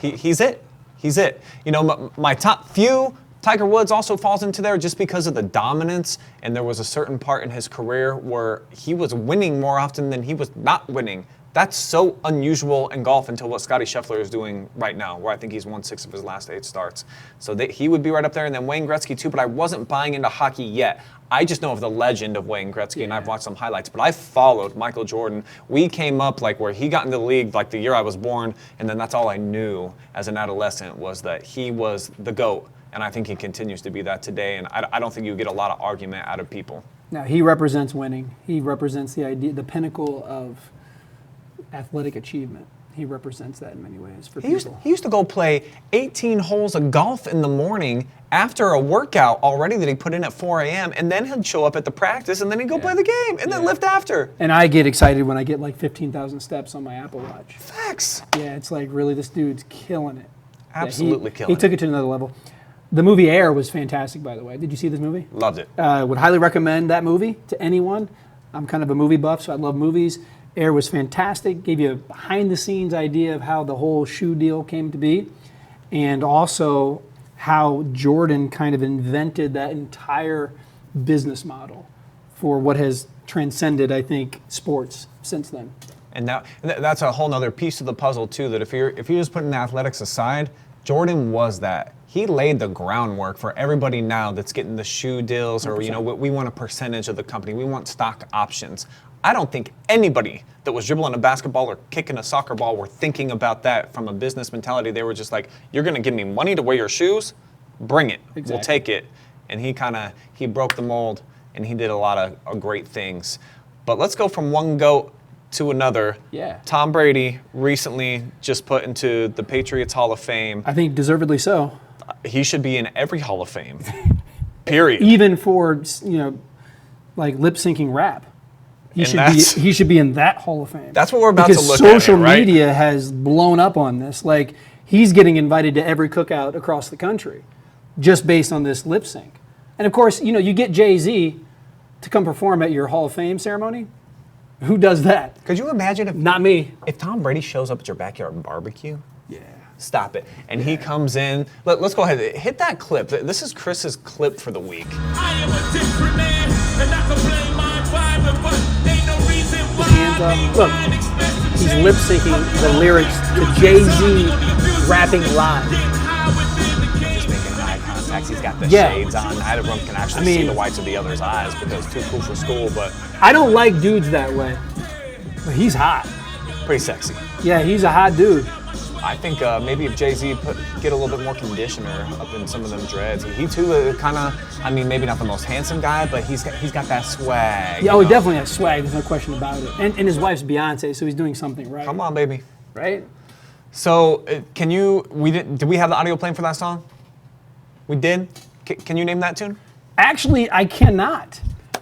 he's it. He's it. You know, my top few, Tiger Woods also falls into there just because of the dominance, and there was a certain part in his career where he was winning more often than he was not winning. That's so unusual in golf until what Scottie Scheffler is doing right now, where I think he's won 6 of his last 8 starts. So he would be right up there, and then Wayne Gretzky too, but I wasn't buying into hockey yet. I just know of the legend of Wayne Gretzky, and I've watched some highlights, but I followed Michael Jordan. We came up like where he got into the league like the year I was born, and then that's all I knew as an adolescent was that he was the GOAT. And I think he continues to be that today. And I don't think you get a lot of argument out of people. Now, he represents winning. He represents the idea, the pinnacle of athletic achievement. He represents that in many ways for people. He used to go play 18 holes of golf in the morning after a workout already that he put in at 4 a.m. And then he'd show up at the practice and then he'd go play the game and then lift after. And I get excited when I get like 15,000 steps on my Apple Watch. Facts. Yeah, it's like really this dude's killing it. Absolutely killing it. He took it to another level. The movie Air was fantastic, by the way. Did you see this movie? Loved it. Would highly recommend that movie to anyone. I'm kind of a movie buff, so I love movies. Air was fantastic. Gave you a behind-the-scenes idea of how the whole shoe deal came to be, and also how Jordan kind of invented that entire business model for what has transcended, I think, sports since then. And now that's a whole other piece of the puzzle too. That if you're just putting athletics aside, Jordan was that. He laid the groundwork for everybody now that's getting the shoe deals, or 100%. We want a percentage of the company. We want stock options. I don't think anybody that was dribbling a basketball or kicking a soccer ball were thinking about that from a business mentality. They were just like, "You're going to give me money to wear your shoes? Bring it. Exactly. We'll take it." And he broke the mold, and he did a lot of great things. But let's go from one GOAT to another. Yeah. Tom Brady recently just put into the Patriots Hall of Fame. I think deservedly so. He should be in every Hall of Fame. Period. Even for, like lip syncing rap. He should be in that Hall of Fame. That's what we're about to look at. Because social right? media has blown up on this. Like, he's getting invited to every cookout across the country just based on this lip sync. And of course, you get Jay-Z to come perform at your Hall of Fame ceremony. Who does that? Could you imagine if Not me. if Tom Brady shows up at your backyard barbecue? Yeah. Stop it. And he comes in. Let's go ahead. Hit that clip. This is Chris's clip for the week. I am a different man, and I can blame my environment, but ain't no reason why. Hands up. Look, he's lip syncing the lyrics to Jay-Z rapping live. Just making eye contact. He's got the Yeah. shades on. Neither of them can actually see the whites of the other's eyes because too cool for school, but I don't like dudes that way. But he's hot. pretty sexy. Yeah, he's a hot dude. I think maybe if Jay-Z get a little bit more conditioner up in some of them dreads, he too kind of, maybe not the most handsome guy, but he's got that swag. Yeah, he definitely has swag. There's no question about it. And his wife's Beyonce, so he's doing something right. Come on, baby. Right? So did we have the audio playing for that song? We did? Can you name that tune? Actually, I cannot.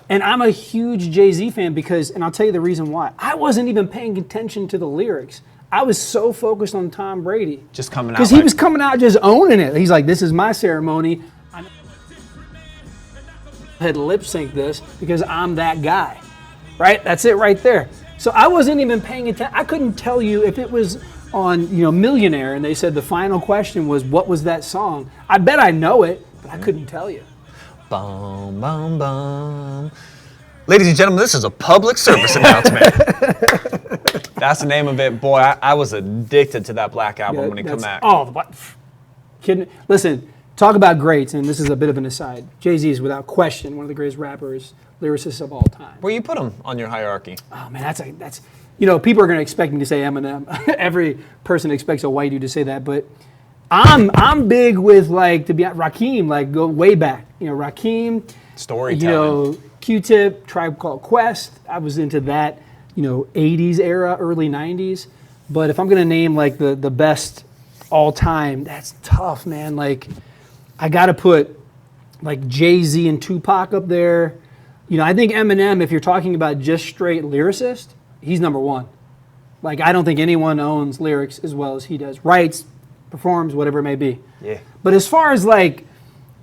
And I'm a huge Jay-Z fan and I'll tell you the reason why. I wasn't even paying attention to the lyrics. I was so focused on Tom Brady. Just coming out. Because he was coming out just owning it. He's like, this is my ceremony. I had lip sync this because I'm that guy. Right? That's it right there. So I wasn't even paying attention. I couldn't tell you if it was on, Millionaire and they said the final question was, what was that song? I bet I know it, but I couldn't tell you. Boom, boom, boom. Ladies and gentlemen, this is a public service announcement. That's the name of it. Boy, I was addicted to that Black album when it came out. Oh, the Black. Kidding. Listen, talk about greats, and this is a bit of an aside. Jay-Z is without question one of the greatest rappers, lyricists of all time. Where you put him on your hierarchy? Oh man, that's people are going to expect me to say Eminem. Every person expects a white dude to say that, but I'm big with Rakim, like go way back. Rakim, Storytelling. Q-Tip, Tribe Called Quest. I was into that, 80s era, early 90s. But if I'm going to name like the best all time, that's tough, man. Like I got to put like Jay-Z and Tupac up there. I think Eminem, if you're talking about just straight lyricist, he's number one. Like I don't think anyone owns lyrics as well as he does. Writes, performs, whatever it may be. Yeah. But as far as like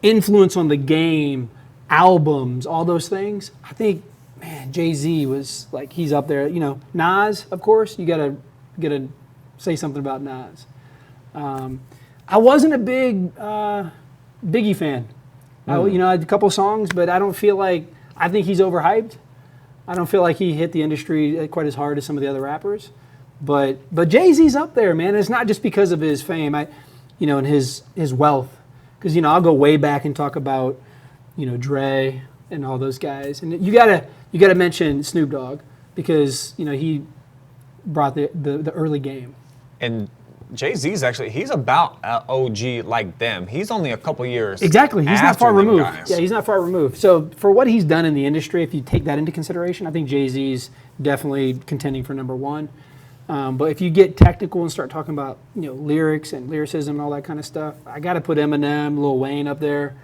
influence on the game, albums, all those things, I think, man, Jay-Z was like, he's up there. Nas, of course, you gotta say something about Nas. I wasn't a big Biggie fan. I had a couple songs, but I don't feel like, I think he's overhyped. I don't feel like he hit the industry quite as hard as some of the other rappers. But Jay-Z's up there, man. And it's not just because of his fame, and his wealth. Because I'll go way back and talk about Dre and all those guys. And you gotta mention Snoop Dogg because he brought the early game. And Jay-Z's actually, he's about OG like them. He's only a couple years. Exactly. He's not after far them removed. guys. Yeah, he's not far removed. So for what he's done in the industry, if you take that into consideration, I think Jay-Z's definitely contending for number one. But if you get technical and start talking about lyrics and lyricism and all that kind of stuff, I got to put Eminem, Lil Wayne up there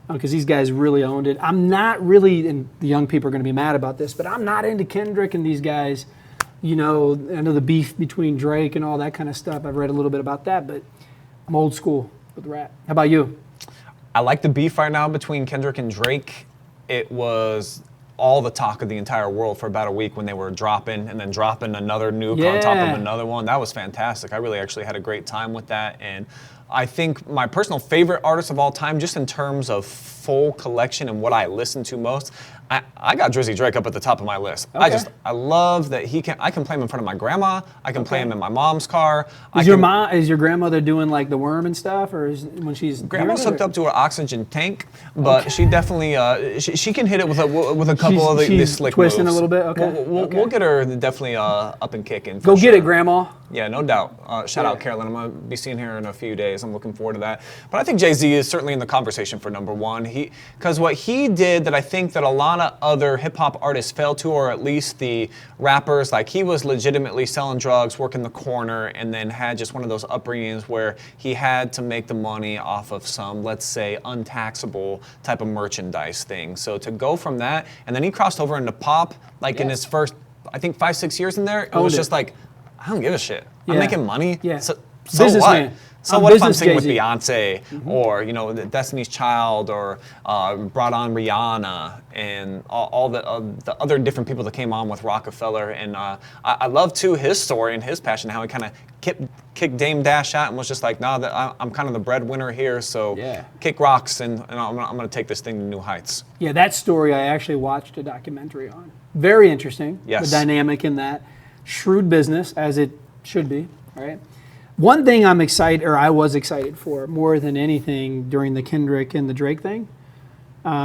because these guys really owned it. I'm not really, and the young people are going to be mad about this, but I'm not into Kendrick and these guys. I know the beef between Drake and all that kind of stuff. I've read a little bit about that, but I'm old school with rap. How about you? I like the beef right now between Kendrick and Drake. It was all the talk of the entire world for about a week when they were dropping and then dropping another nuke on top of another one. That was fantastic. I really actually had a great time with that. And I think my personal favorite artist of all time, just in terms of full collection and what I listen to most, I got Drizzy Drake up at the top of my list. Okay. I love that I can play him in front of my grandma. I can play him in my mom's car. Is your grandmother doing like the worm and stuff, or when she's Grandma's hooked up to her oxygen tank, but she definitely she can hit it with a couple of the slick twisting moves. a little bit. Okay, We'll get her definitely up and kicking. Go get it, Grandma. Yeah, no doubt. Shout out Carolyn. I'm gonna be seeing her in a few days. I'm looking forward to that. But I think Jay-Z is certainly in the conversation for number one. Because what he did that I think that a lot of other hip hop artists fail to, or at least the rappers, like he was legitimately selling drugs, working the corner, and then had just one of those upbringings where he had to make the money off of some, let's say, untaxable type of merchandise thing. So to go from that, and then he crossed over into pop, like in his first, I think 5-6 years in there, it was just like, I don't give a shit. I'm making money. Yeah. So Businessman. what? So what if I'm singing with Jay-Z. Beyonce or Destiny's Child or brought on Rihanna and all the other different people that came on with Rockefeller, and I love too his story and his passion, how he kind of kicked Dame Dash out and was just like, nah, I'm kind of the breadwinner here, so kick rocks and I'm gonna take this thing to new heights. Yeah, that story I actually watched a documentary on. Very interesting. Yes. The dynamic in that. Shrewd business, as it should be, right? One thing I was excited for more than anything during the Kendrick and the Drake thing,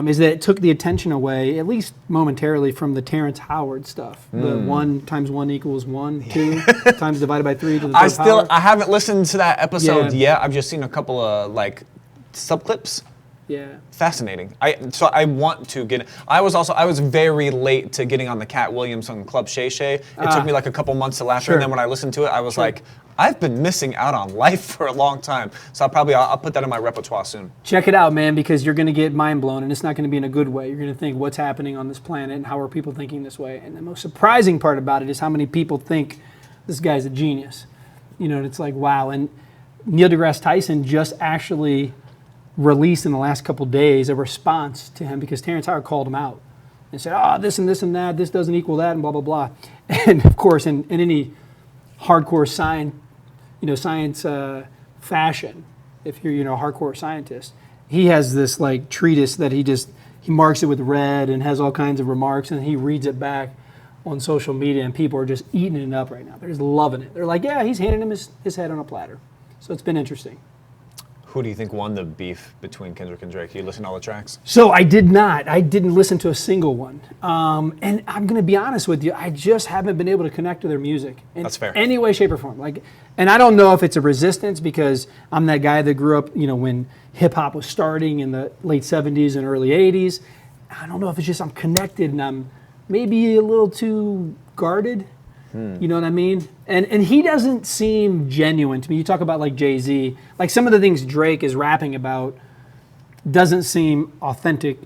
is that it took the attention away, at least momentarily, from the Terrence Howard stuff. The 1 × 1 = 1, 2 times divided by 3 to the third power. I haven't listened to that episode yet. I've just seen a couple of subclips. Yeah. Fascinating. I want to get. I was very late to getting on the Cat Williamson Club Shay Shay. It took me like a couple months to laughter, and then when I listened to it, I was like, I've been missing out on life for a long time. So I'll put that in my repertoire soon. Check it out, man, because you're going to get mind blown, and it's not going to be in a good way. You're going to think, what's happening on this planet, and how are people thinking this way? And the most surprising part about it is how many people think this guy's a genius. And it's like, wow. And Neil deGrasse Tyson just actually released in the last couple days a response to him because Terrence Howard called him out and said, this and this and that, this doesn't equal that, and blah, blah, blah. And of course, in any hardcore science fashion, if you're a hardcore scientist, he has this treatise that he marks it with red and has all kinds of remarks, and he reads it back on social media, and people are just eating it up right now. They're just loving it. They're like, yeah, he's handing him his head on a platter. So it's been interesting. Who do you think won the beef between Kendrick and Drake? You listen to all the tracks? So I did not. I didn't listen to a single one. And I'm going to be honest with you. I just haven't been able to connect to their music in That's fair. any way, shape, or form. And I don't know if it's a resistance because I'm that guy that grew up, when hip hop was starting in the late 70s and early 80s. I don't know if it's just I'm connected and I'm maybe a little too guarded. You know what I mean? And he doesn't seem genuine to me. You talk about like Jay-Z. Like some of the things Drake is rapping about doesn't seem authentic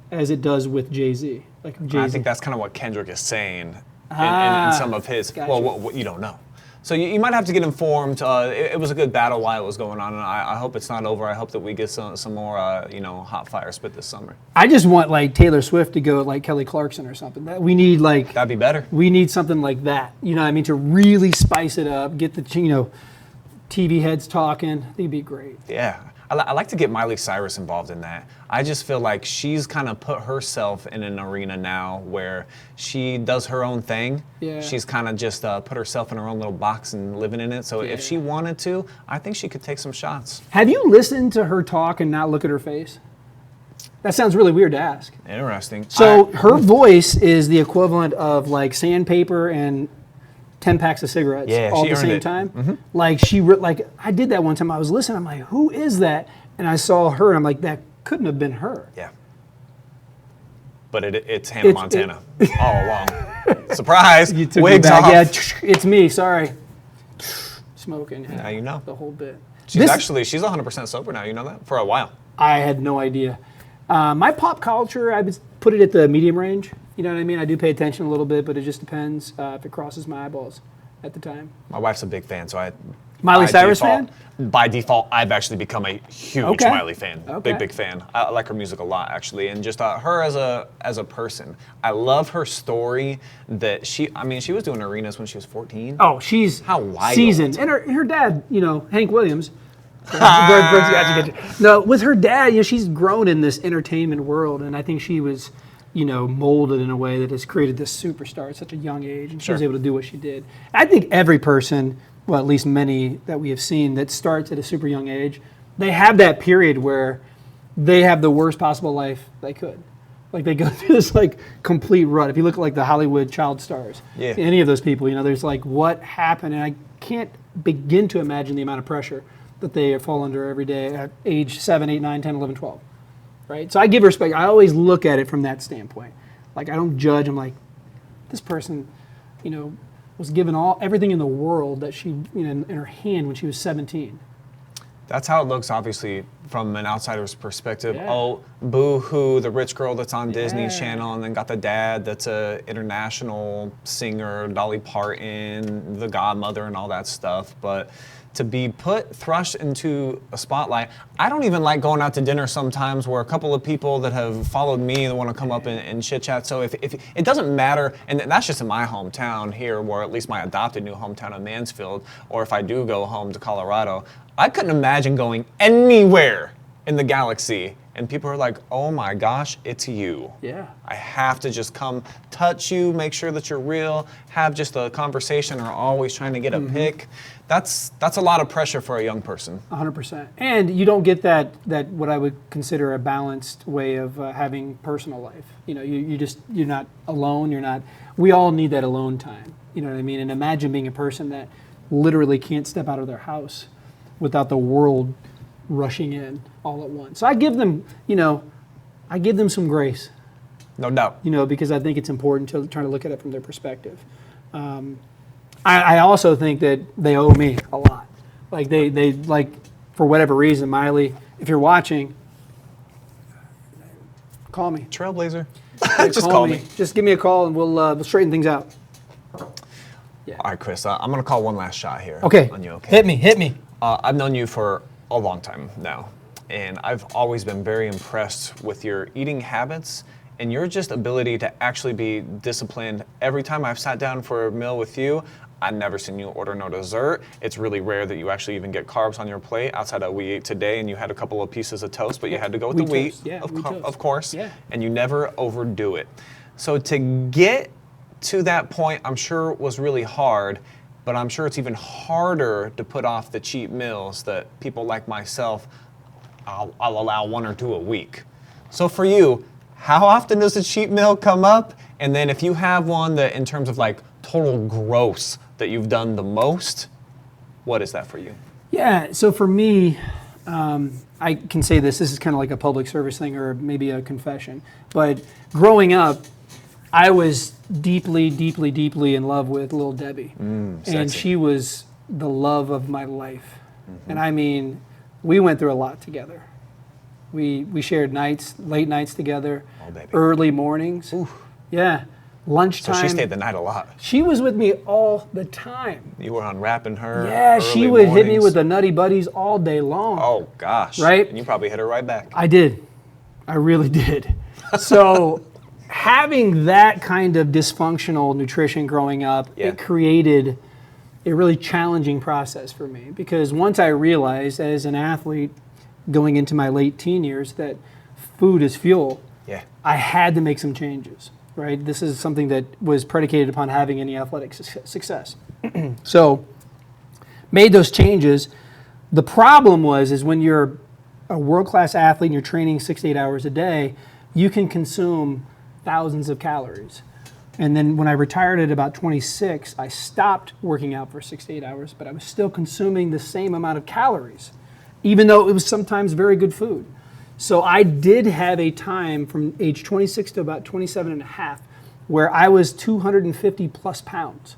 as it does with Jay-Z. Like Jay-Z. I think that's kind of what Kendrick is saying in some of his. Gotcha. Well, what you don't know. So you might have to get informed. It was a good battle while it was going on, and I hope it's not over. I hope that we get some more, hot fire spit this summer. I just want like Taylor Swift to go like Kelly Clarkson or something. We need like That'd be better. We need something like that. You know what I mean? To really spice it up, get the TV heads talking. I think it'd be great. Yeah. I like to get Miley Cyrus involved in that. I just feel like she's kind of put herself in an arena now where she does her own thing. Yeah. She's kind of just put herself in her own little box and living in it. So if she wanted to, I think she could take some shots. Have you listened to her talk and not look at her face? That sounds really weird to ask. Interesting. So her voice is the equivalent of like sandpaper and 10 packs of cigarettes all she at the earned same it. time. Mm-hmm. Like I did that one time. I was listening. I'm like, who is that? And I saw her. And I'm like, that couldn't have been her. Yeah. But it's Hannah Montana all along. Surprise! You took me Wigs back. off. Yeah, it's me. Sorry. Smoking. Yeah, Now you know. the whole bit. She's 100% sober now. You know that? For a while. I had no idea. My pop culture, I would put it at the medium range. You know what I mean? I do pay attention a little bit, but it just depends if it crosses my eyeballs at the time. My wife's a big fan, so Miley Cyrus fan? By default, I've actually become a huge Okay. Miley fan. Okay. Big fan. I like her music a lot, actually, and just her as a person. I love her story that she was doing arenas when she was 14. Oh, she's How wild. seasoned. And her dad, Hank Williams. Gotcha. No, with her dad, she's grown in this entertainment world, and I think she was, molded in a way that has created this superstar at such a young age, and she was able to do what she did. I think every person, well, at least many that we have seen that starts at a super young age, they have that period where they have the worst possible life they could. Like they go through this like complete rut. If you look at like the Hollywood child stars, any of those people, there's like what happened, and I can't begin to imagine the amount of pressure that they fall under every day at age 7, 8, 9, 10, 11, 12. Right? So I give respect. I always look at it from that standpoint. Like I don't judge. I'm like, this person, was given everything in the world that she, in her hand when she was 17. That's how it looks, obviously, from an outsider's perspective. Yeah. Oh, boo-hoo, the rich girl that's on Disney's Channel, and then got the dad that's a international singer, Dolly Parton, the godmother, and all that stuff. But to be thrust into a spotlight, I don't even like going out to dinner sometimes where a couple of people that have followed me that want to come up and chit-chat. So if it doesn't matter, and that's just in my hometown here, or at least my adopted new hometown of Mansfield, or if I do go home to Colorado, I couldn't imagine going anywhere in the galaxy and people are like, oh my gosh, it's you. Yeah. I have to just come touch you, make sure that you're real, have just a conversation, or always trying to get a pic. That's a lot of pressure for a young person. 100%. And you don't get that what I would consider a balanced way of having personal life. You're not alone. We all need that alone time. You know what I mean? And imagine being a person that literally can't step out of their house without the world rushing in all at once. So I give them some grace. No doubt. Because I think it's important to try to look at it from their perspective. I also think that they owe me a lot. Like they for whatever reason, Miley, if you're watching, call me. Trailblazer. Yeah, Just call me. Just give me a call and we'll straighten things out. Yeah. All right, Chris, I'm going to call one last shot here Okay. on you, okay? Hit me. I've known you for a long time now, and I've always been very impressed with your eating habits and your just ability to actually be disciplined. Every time I've sat down for a meal with you, I've never seen you order no dessert. It's really rare that you actually even get carbs on your plate outside of we ate today, and you had a couple of pieces of toast, but you had to go with the wheat, toast. Yeah, of wheat toast. course, Yeah. and you never overdo it. So to get to that point, I'm sure it was really hard, but I'm sure it's even harder to put off the cheap meals that people like myself, I'll allow 1 or 2 a week. So for you, how often does a cheat meal come up? And then if you have one that in terms of like total gross that you've done the most, what is that for you? Yeah, so for me, I can say this is kind of like a public service thing or maybe a confession, but growing up, I was deeply, deeply, deeply in love with Little Debbie. And she was the love of my life. And I mean, we went through a lot together. We shared nights, late nights together, early mornings. Ooh. Yeah, lunchtime. So she stayed the night a lot. She was with me all the time. You were unwrapping her. Yeah, she would hit me with the Nutty Buddies all day long. Oh gosh. Right? And you probably hit her right back. I did. I really did. So having that kind of dysfunctional nutrition growing up, it created a really challenging process for me, because once I realized as an athlete going into my late teen years that food is fuel, I had to make some changes, right? This is something that was predicated upon having any athletic success. So made those changes. The problem is when you're a world-class athlete and you're training 6 to 8 hours a day, you can consume thousands of calories. And then when I retired at about 26, I stopped working out for 6 to 8 hours, but I was still consuming the same amount of calories, even though it was sometimes very good food. So I did have a time from age 26 to about 27 and a half where I was 250 plus pounds.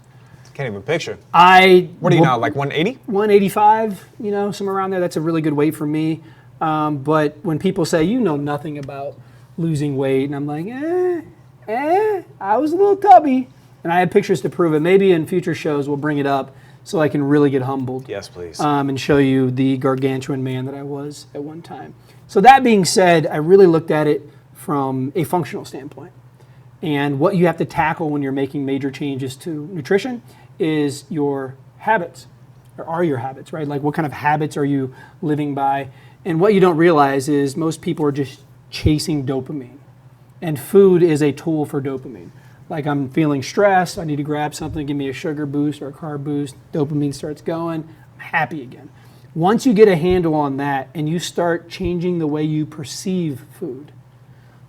Can't even picture. What are you now, like 180? 185, somewhere around there. That's a really good weight for me. But when people say, you know nothing about losing weight, and I'm like, I was a little tubby. And I have pictures to prove it. Maybe in future shows we'll bring it up so I can really get humbled. Yes, please. And show you the gargantuan man that I was at one time. So that being said, I really looked at it from a functional standpoint. And what you have to tackle when you're making major changes to nutrition is your habits, or are your habits, right? Like what kind of habits are you living by? And what you don't realize is most people are just chasing dopamine. And food is a tool for dopamine. Like I'm feeling stressed, I need to grab something, give me a sugar boost or a carb boost, dopamine starts going, I'm happy again. Once you get a handle on that and you start changing the way you perceive food,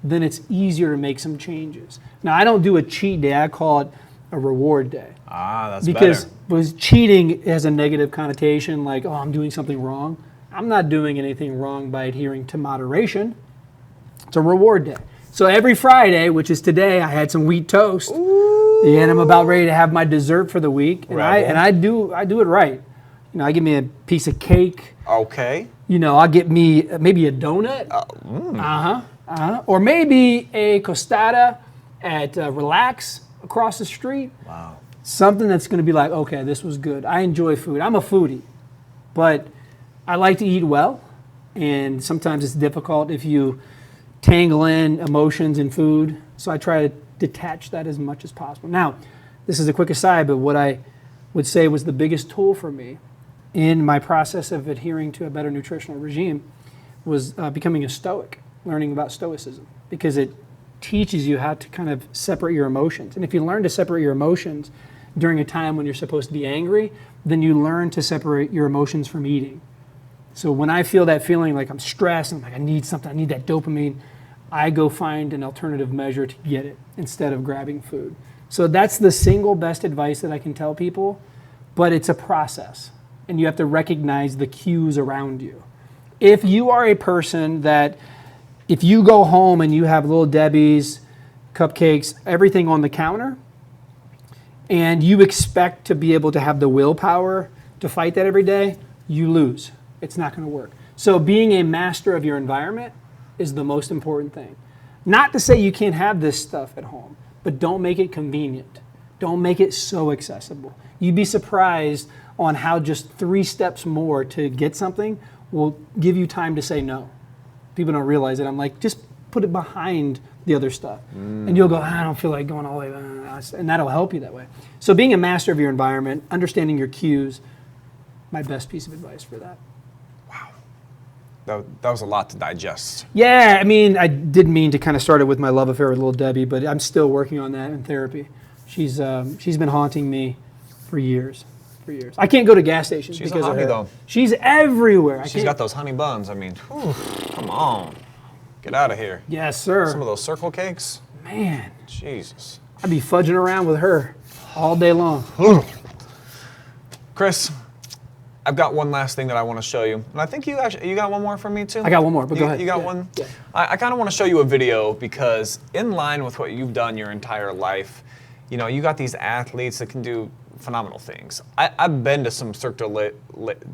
then it's easier to make some changes. Now, I don't do a cheat day, I call it a reward day. That's because better. Because cheating has a negative connotation, like, oh, I'm doing something wrong. I'm not doing anything wrong by adhering to moderation. It's a reward day. So every Friday, which is today, I had some wheat toast. Ooh. And I'm about ready to have my dessert for the week. And I do it right. I give me a piece of cake. Okay. I'll get me maybe a donut. Or maybe a costada at Relax across the street. Wow. Something that's going to be like, okay, this was good. I enjoy food. I'm a foodie. But I like to eat well. And sometimes it's difficult if you tangle in emotions and food. So I try to detach that as much as possible. Now, this is a quick aside, but what I would say was the biggest tool for me in my process of adhering to a better nutritional regime was becoming a stoic, learning about stoicism, because it teaches you how to kind of separate your emotions. And if you learn to separate your emotions during a time when you're supposed to be angry, then you learn to separate your emotions from eating. So when I feel that feeling like I'm stressed, I'm like, I need something, I need that dopamine, I go find an alternative measure to get it instead of grabbing food. So that's the single best advice that I can tell people, but it's a process. And you have to recognize the cues around you. If you are a person that, if you go home and you have Little Debbie's, cupcakes, everything on the counter, and you expect to be able to have the willpower to fight that every day, you lose. It's not going to work. So being a master of your environment is the most important thing. Not to say you can't have this stuff at home, but don't make it convenient. Don't make it so accessible. You'd be surprised on how just 3 steps more to get something will give you time to say no. People don't realize it. I'm like, just put it behind the other stuff. And you'll go, I don't feel like going all the way. And that'll help you that way. So being a master of your environment, understanding your cues, my best piece of advice for that. Wow. That was a lot to digest. Yeah, I mean, I didn't mean to kind of start it with my love affair with Little Debbie, but I'm still working on that in therapy. She's been haunting me for years. I can't go to gas stations She's because a of hottie, her. though. She's everywhere. She's got those honey buns. I mean, whew, come on. Get out of here. Yes, sir. Some of those circle cakes. Man, Jesus. I'd be fudging around with her all day long. Chris, I've got one last thing that I want to show you. And I think you got one more for me too? I got one more, but go ahead. You got Yeah, one? yeah. I kind of want to show you a video because in line with what you've done your entire life, you know, you got these athletes that can do phenomenal things. I've been to some Cirque du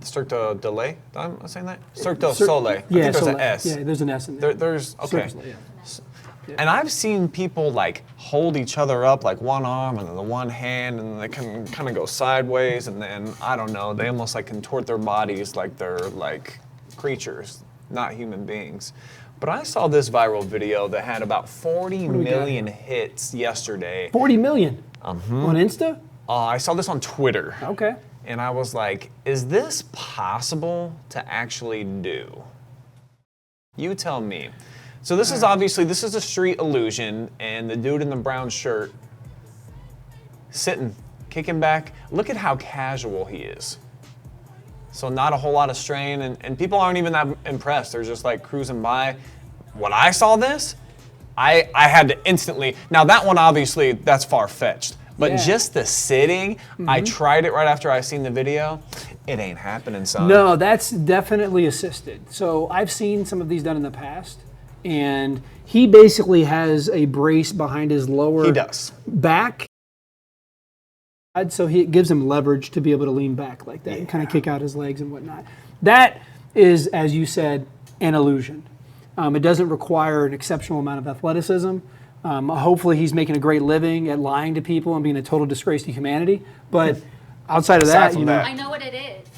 Soleil. Am I saying that? Cirque du Soleil. I think there's Soleil. an S. Yeah, there's an S in there. There's okay. Cirque du Soleil, yeah. And I've seen people like hold each other up like one arm and then the one hand and they can kind of go sideways and then I don't know, they almost like contort their bodies like they're like creatures, not human beings. But I saw this viral video that had about 40 million hits yesterday. 40 million on Insta? I saw this on Twitter. Okay. And I was like, is this possible to actually do? You tell me. So this is obviously, this is a street illusion, and the dude in the brown shirt, sitting, kicking back. Look at how casual he is. So not a whole lot of strain, and people aren't even that impressed. They're just like cruising by. When I saw this, I had to instantly, now that one obviously, that's far-fetched. But just the sitting, I tried it right after I seen the video. It ain't happening, son. No, that's definitely assisted. So I've seen some of these done in the past, and he basically has a brace behind his lower back. So it gives him leverage to be able to lean back like that and kind of kick out his legs and whatnot. That is, as you said, an illusion. It doesn't require an exceptional amount of athleticism. Hopefully he's making a great living at lying to people and being a total disgrace to humanity. But outside of that, you know. I know what it is.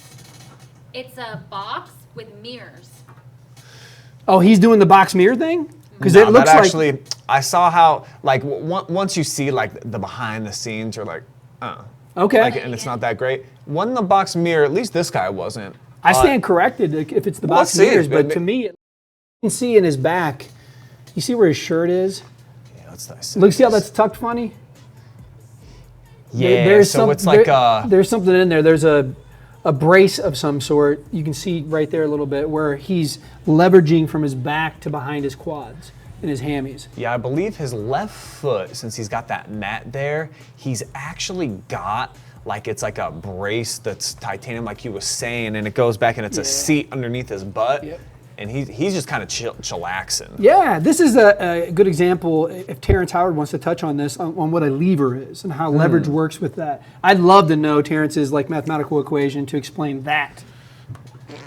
It's a box with mirrors. Oh, he's doing the box mirror thing? Because No, it looks that like actually, I saw how, like, once you see, like, the behind the scenes, you're like, okay. Like, and it's not that great. One the box mirror, at least this guy wasn't. I stand corrected if it's the Well, box let's see it, mirrors, but but- to me, you can see in his back. You see where his shirt is? Yeah, let's nice. Look, see how that's tucked funny? Yeah, There's so it's like, there's something in there. There's a brace of some sort. You can see right there a little bit where he's leveraging from his back to behind his quads and his hammies. yeah, I believe his left foot, since he's got that mat there, he's actually got, like, it's like a brace that's titanium, like you was saying, and it goes back and it's a seat underneath his butt. Yep. And he's just kind of chillaxing. Yeah, this is a good example, if Terrence Howard wants to touch on this, on what a lever is and how leverage works with that. I'd love to know Terrence's like mathematical equation to explain that,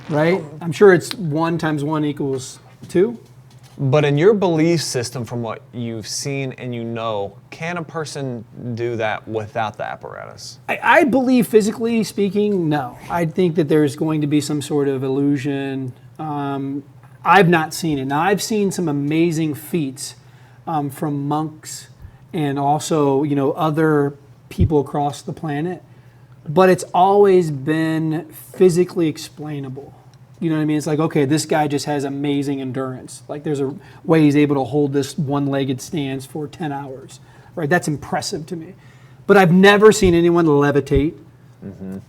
right? I'm sure it's 1 × 1 = 2. But in your belief system, from what you've seen and you know, can a person do that without the apparatus? I believe, physically speaking, no. I think that there's going to be some sort of illusion. I've not seen it. Now, I've seen some amazing feats from monks and also, you know, other people across the planet, but it's always been physically explainable. You know what I mean? It's like, okay, this guy just has amazing endurance. Like, there's a way he's able to hold this one-legged stance for 10 hours, right? That's impressive to me. But I've never seen anyone levitate.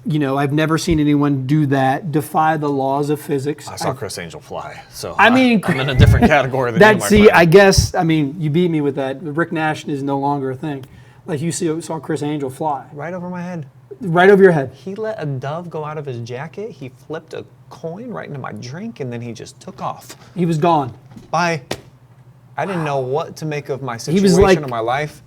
You know, I've never seen anyone do that, defy the laws of physics. I saw Chris Angel fly, so I mean, I'm in a different category than you, my see, friend. I guess, I mean, you beat me with that. Rick Nash is no longer a thing. Like, you saw Chris Angel fly. Right over my head. Right over your head. He let a dove go out of his jacket, he flipped a coin right into my drink, and then he just took off. He was gone. Bye. I didn't know what to make of my He situation was like- or my life.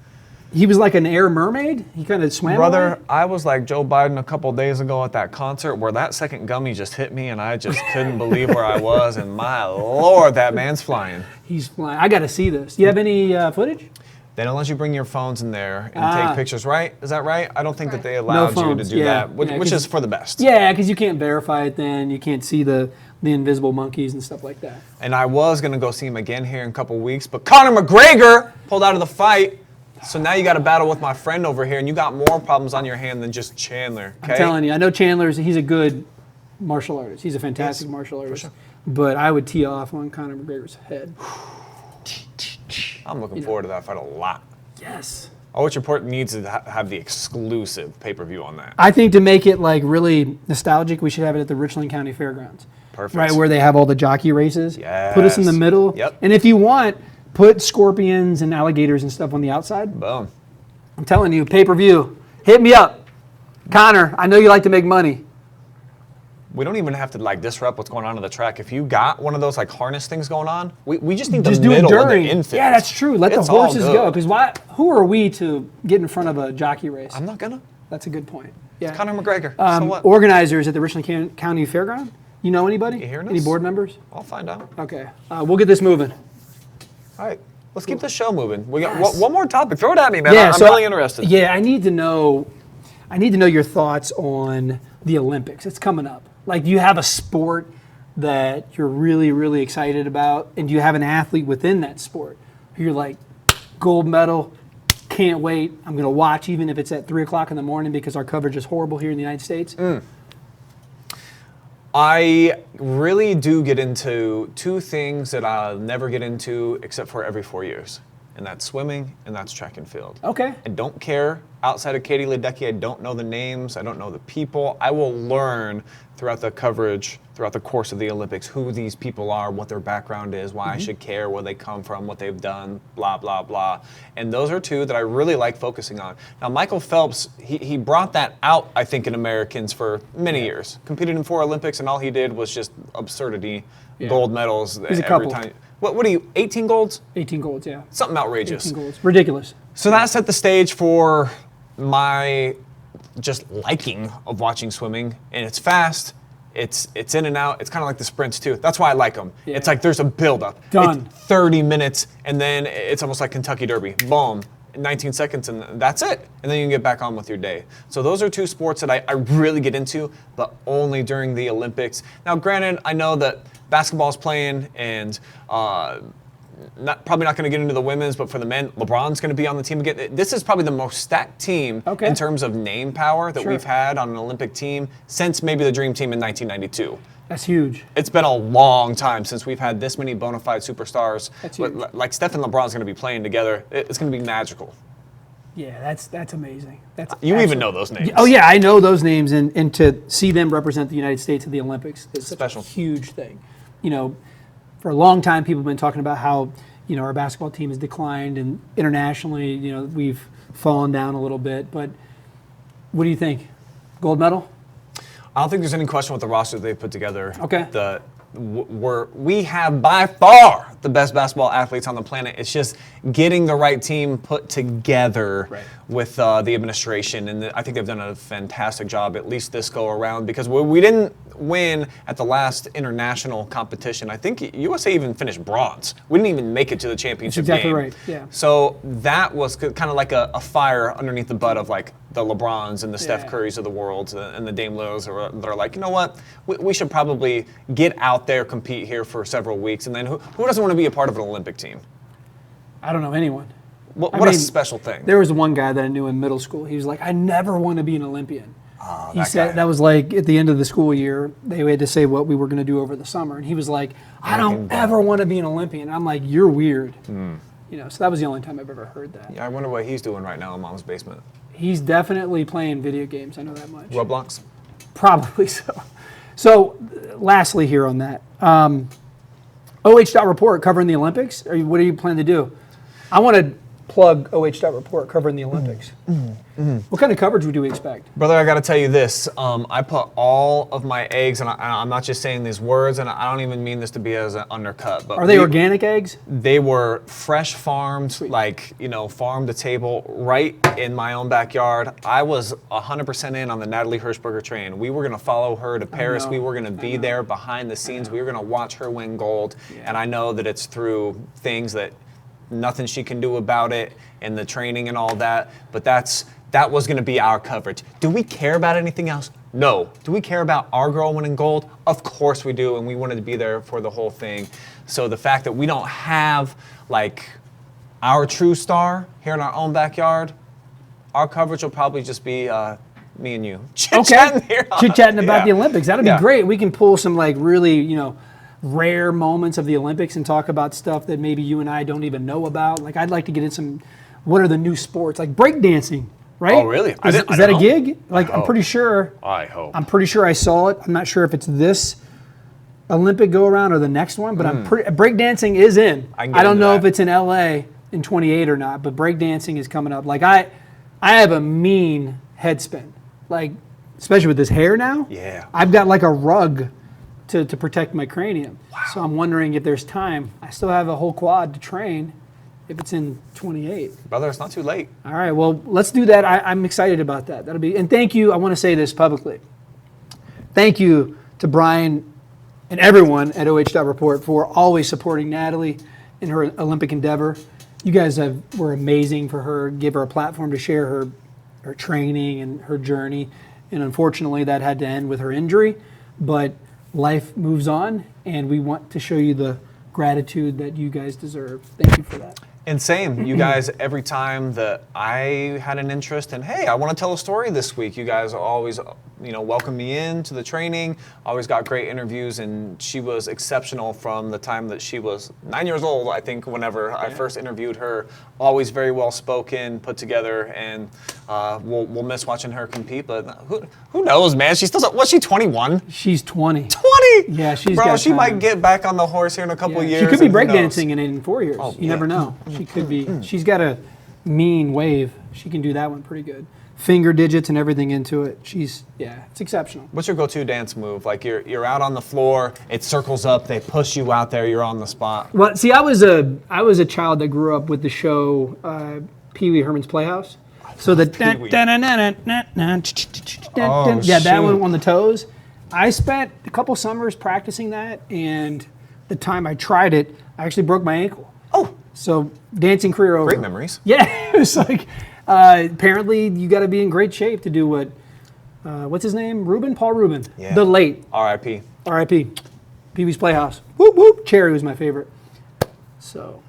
He was like an air mermaid. He kind of swam Brother, away. I was like Joe Biden a couple days ago at that concert where that second gummy just hit me and I just couldn't believe where I was, and my Lord, that man's flying. He's flying. I got to see this. Do you have any footage? They don't let you bring your phones in there and take pictures, right? Is that right? I don't think that they No allowed you to phones, do yeah. that, which, Yeah, which 'cause- is for the best. Yeah, because you can't verify it then. You can't see the invisible monkeys and stuff like that. And I was going to go see him again here in a couple weeks, but Conor McGregor pulled out of the fight. So now you got to battle with my friend over here, and you got more problems on your hand than just Chandler. Okay? I'm telling you, I know Chandler's, he's a good martial artist. He's a fantastic martial artist. sure. But I would tee off on Conor McGregor's head. I'm looking forward to that fight a lot. Yes. OH Report needs to have the exclusive pay-per-view on that. I think to make it like really nostalgic, we should have it at the Richland County Fairgrounds. Perfect. Right where they have all the jockey races. Yes. Put us in the middle. Yep. And if you want, put scorpions and alligators and stuff on the outside. Boom. I'm telling you, pay-per-view. Hit me up. Connor, I know you like to make money. We don't even have to like disrupt what's going on in the track. If you got one of those like harness things going on, we just need Just the do it middle of the during. infield. Yeah, that's true. Let the It's all horses good. go. Because why? Who are we to get in front of a jockey race? I'm not gonna. That's a good point. Yeah. Conor McGregor. So what? Organizers at the Richland County Fairground. You know anybody? You hearing Any us? board members? I'll find out. Okay. We'll get this moving. All right, let's keep the show moving. We got Yes. one more topic. Throw it at me, man. I'm really interested. Yeah, I need to know your thoughts on the Olympics. It's coming up. Like, do you have a sport that you're really, really excited about? And do you have an athlete within that sport who you're like, gold medal, can't wait, I'm going to watch even if it's at 3 o'clock in the morning because our coverage is horrible here in the United States? I really do get into two things that I'll never get into except for every 4 years. And that's swimming and that's track and field. Okay. I don't care. Outside of Katie Ledecky, I don't know the names. I don't know the people. I will learn throughout the coverage, throughout the course of the Olympics, who these people are, what their background is, why I should care, where they come from, what they've done, blah, blah, blah. And those are two that I really like focusing on. Now, Michael Phelps, he brought that out, I think, in Americans for many years. Competed in 4 Olympics, and all he did was just absurdity, gold medals He's a every couple. time. What are you, 18 golds? 18 golds, yeah. Something outrageous. 18 golds. Ridiculous. So that set the stage for my just liking of watching swimming, and it's fast. It's in and out. It's kind of like the sprints too. That's why I like them. Yeah. It's like there's a buildup. Done. It's 30 minutes, and then it's almost like Kentucky Derby. Boom. 19 seconds, and that's it. And then you can get back on with your day. So those are two sports that I really get into, but only during the Olympics. Now, granted, I know that basketball's playing, and probably not going to get into the women's, but for the men, LeBron's going to be on the team again. This is probably the most stacked team in terms of name power that we've had on an Olympic team since maybe the Dream Team in 1992. That's huge. It's been a long time since we've had this many bona fide superstars. That's huge. Like Steph and LeBron's going to be playing together. It's going to be magical. Yeah, that's amazing. That's You even know those names. Oh yeah, I know those names, and to see them represent the United States at the Olympics is such Special. a huge thing. You know, for a long time, people have been talking about how our basketball team has declined, and internationally, we've fallen down a little bit. But what do you think? Gold medal? I don't think there's any question with the roster they've put together. Okay. We have by far the best basketball athletes on the planet. It's just getting the right team put together with the administration, and I think they've done a fantastic job, at least this go around, because we didn't win at the last international competition. I think USA even finished bronze. We didn't even make it to the championship That's exactly game. right, yeah. So that was kind of like a fire underneath the butt of like the LeBrons and the Steph Yeah. Currys of the world and the Dame Lillards that are like, you know what, we should probably get out there, compete here for several weeks, and then who doesn't want to be a part of an Olympic team? I don't know anyone. What I a mean, special thing. There was one guy that I knew in middle school. He was like, I never want to be an Olympian. He that said guy. that was like at the end of the school year, they had to say what we were going to do over the summer. And he was like, I don't ever want to be an Olympian. I'm like, you're weird. So that was the only time I've ever heard that. Yeah, I wonder what he's doing right now in Mom's basement. He's definitely playing video games. I know that much. Roblox? Probably so. So, lastly here on that, OH.report covering the Olympics. What do you plan to do? I want to plug OH.report covering the Olympics. What kind of coverage would you expect? Brother, I got to tell you this. I put all of my eggs, and I'm not just saying these words, and I don't even mean this to be as an undercut. But Are they organic eggs? They were fresh farmed, farm to table, right in my own backyard. I was 100% in on the Natalie Hershberger train. We were going to follow her to Paris. We were going to be there behind the scenes. We were going to watch her win gold. Yeah. And I know that it's through things that nothing she can do about it and the training and all that. But that was going to be our coverage. Do we care about anything else? No. Do we care about our girl winning gold? Of course we do, and we wanted to be there for the whole thing. So the fact that we don't have like our true star here in our own backyard, our coverage will probably just be me and you chit-chatting here. Chit-chatting about the Olympics. That'd be Yeah. great. We can pull some like really, rare moments of the Olympics and talk about stuff that maybe you and I don't even know about. Like I'd like to get in some what are the new sports, like breakdancing, right? Oh, really? Is I that don't a know. gig? Like, I'm hope. pretty sure. I hope. I'm pretty sure I saw it. I'm not sure if it's this Olympic go-around or the next one, but breakdancing is in. I can get I don't into know that. if it's in LA in 28 or not, but breakdancing is coming up. Like, I have a mean head spin, like, especially with this hair now. Yeah. I've got like a rug to protect my cranium. Wow. So I'm wondering if there's time. I still have a whole quad to train if it's in 28. Brother, it's not too late. All right, well, let's do that. I'm excited about that. That'll be, and thank you. I want to say this publicly. Thank you to Brian and everyone at OH.Report for always supporting Natalie in her Olympic endeavor. You guys were amazing for her, give her a platform to share her training and her journey. And unfortunately, that had to end with her injury. But life moves on, and we want to show you the gratitude that you guys deserve. Thank you for that. And same, you guys, every time that I had an interest in, hey, I want to tell a story this week, you guys always, welcome me in to the training, always got great interviews, and she was exceptional from the time that she was 9 years old, I think, whenever I first interviewed her. Always very well spoken, put together, and we'll miss watching her compete, but who knows, man? She's still, what's she, 21? She's 20. 20! Yeah, she's Bro, got she time. might get back on the horse here in a couple Yeah, years. she could be and who knows? breakdancing in 4 years. Oh, You yeah. never know. She could be. She's got a mean wave. She can do that one pretty good. Finger digits and everything into it. It's exceptional. What's your go-to dance move? Like you're out on the floor, it circles up, they push you out there, you're on the spot. Well, see, I was a child that grew up with the show Pee Wee Herman's Playhouse. So the Pee-wee. that one shoot. on the toes. I spent a couple summers practicing that, and the time I tried it, I actually broke my ankle. Oh, So dancing career over. great memories. Yeah, it was like, apparently you got to be in great shape to do what's his name? Paul Rubin. Yeah. The late, R.I.P. R.I.P. Pee Wee's Playhouse. Whoop, whoop. Cherry was my favorite. So,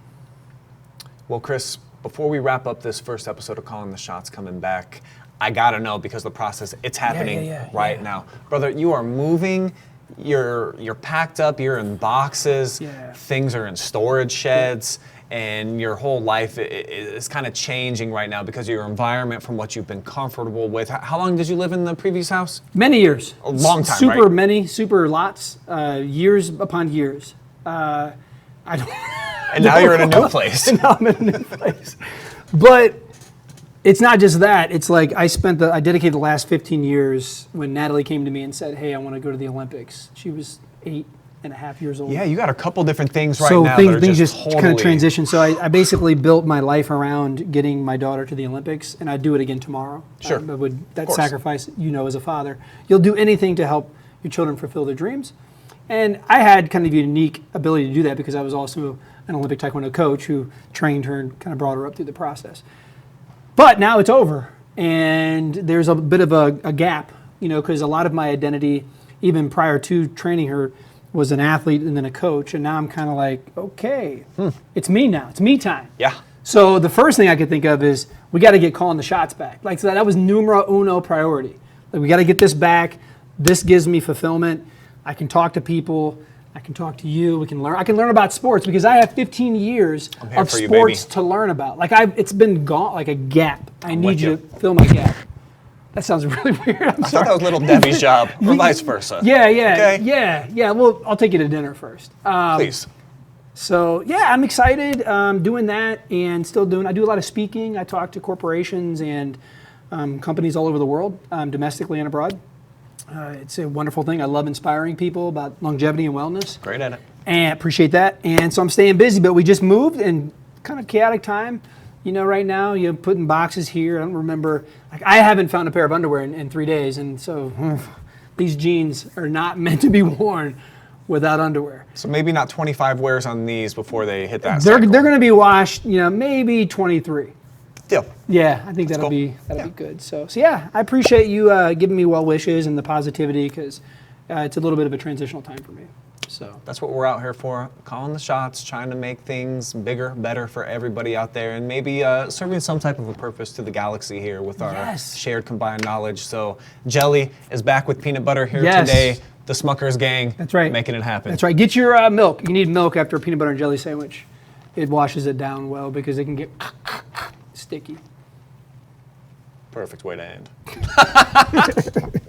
Well, Chris, before we wrap up this first episode of Calling the Shots coming back, I gotta know because the process, it's happening right now. Brother, you are moving, you're packed up, you're in boxes, things are in storage sheds, and your whole life is kind of changing right now because of your environment from what you've been comfortable with. How long did you live in the previous house? many years. A long time, Super right? many, super lots, years upon years. I don't. And now you're in a new place. Now I'm in a new place. But it's not just that. It's like I dedicated the last 15 years when Natalie came to me and said, hey, I want to go to the Olympics. She was 8.5 years old. Yeah, you got a couple different things right So now things, that are things just just totally... kind of transition. So I basically built my life around getting my daughter to the Olympics, and I'd do it again tomorrow. Sure. That course. sacrifice, as a father. You'll do anything to help your children fulfill their dreams. And I had kind of a unique ability to do that because I was also an Olympic Taekwondo coach who trained her and kind of brought her up through the process. But now it's over, and there's a bit of a gap, because a lot of my identity, even prior to training her, was an athlete and then a coach, and now I'm kind of like, okay, it's me now. It's me time. Yeah. So the first thing I could think of is we got to get calling the shots back. Like, so that was numero uno priority. Like, we got to get this back. This gives me fulfillment. I can talk to people. I can talk to you. We can learn. I can learn about sports because I have 15 years here of for you, sports baby. to learn about. Like, it's been gone, like a gap. I need with you you. to fill my gap. That sounds really weird. I'm I thought sorry. that was Little Debbie's job, or vice versa. Yeah. Okay. Yeah. Well, I'll take you to dinner first. Please. So yeah, I'm excited doing that and still doing. I do a lot of speaking. I talk to corporations and companies all over the world, domestically and abroad. It's a wonderful thing. I love inspiring people about longevity and wellness. Great at it. And appreciate that. And so I'm staying busy, but we just moved and kind of chaotic time. Right now you're putting boxes here. I don't remember. Like, I haven't found a pair of underwear in 3 days, and so these jeans are not meant to be worn without underwear. So maybe not 25 wears on these before they hit that They're cycle. going to be washed, maybe 23. Deal. Yeah, I think that'll cool. be good. So yeah, I appreciate you giving me well wishes and the positivity because it's a little bit of a transitional time for me. So That's what we're out here for, calling the shots, trying to make things bigger, better for everybody out there, and maybe serving some type of a purpose to the galaxy here with our Yes. shared combined knowledge. So Jelly is back with peanut butter here Yes. today. The Smuckers gang. That's right. Making it happen. That's right. Get your milk. You need milk after a peanut butter and jelly sandwich. It washes it down well because it can get sticky. Perfect way to end.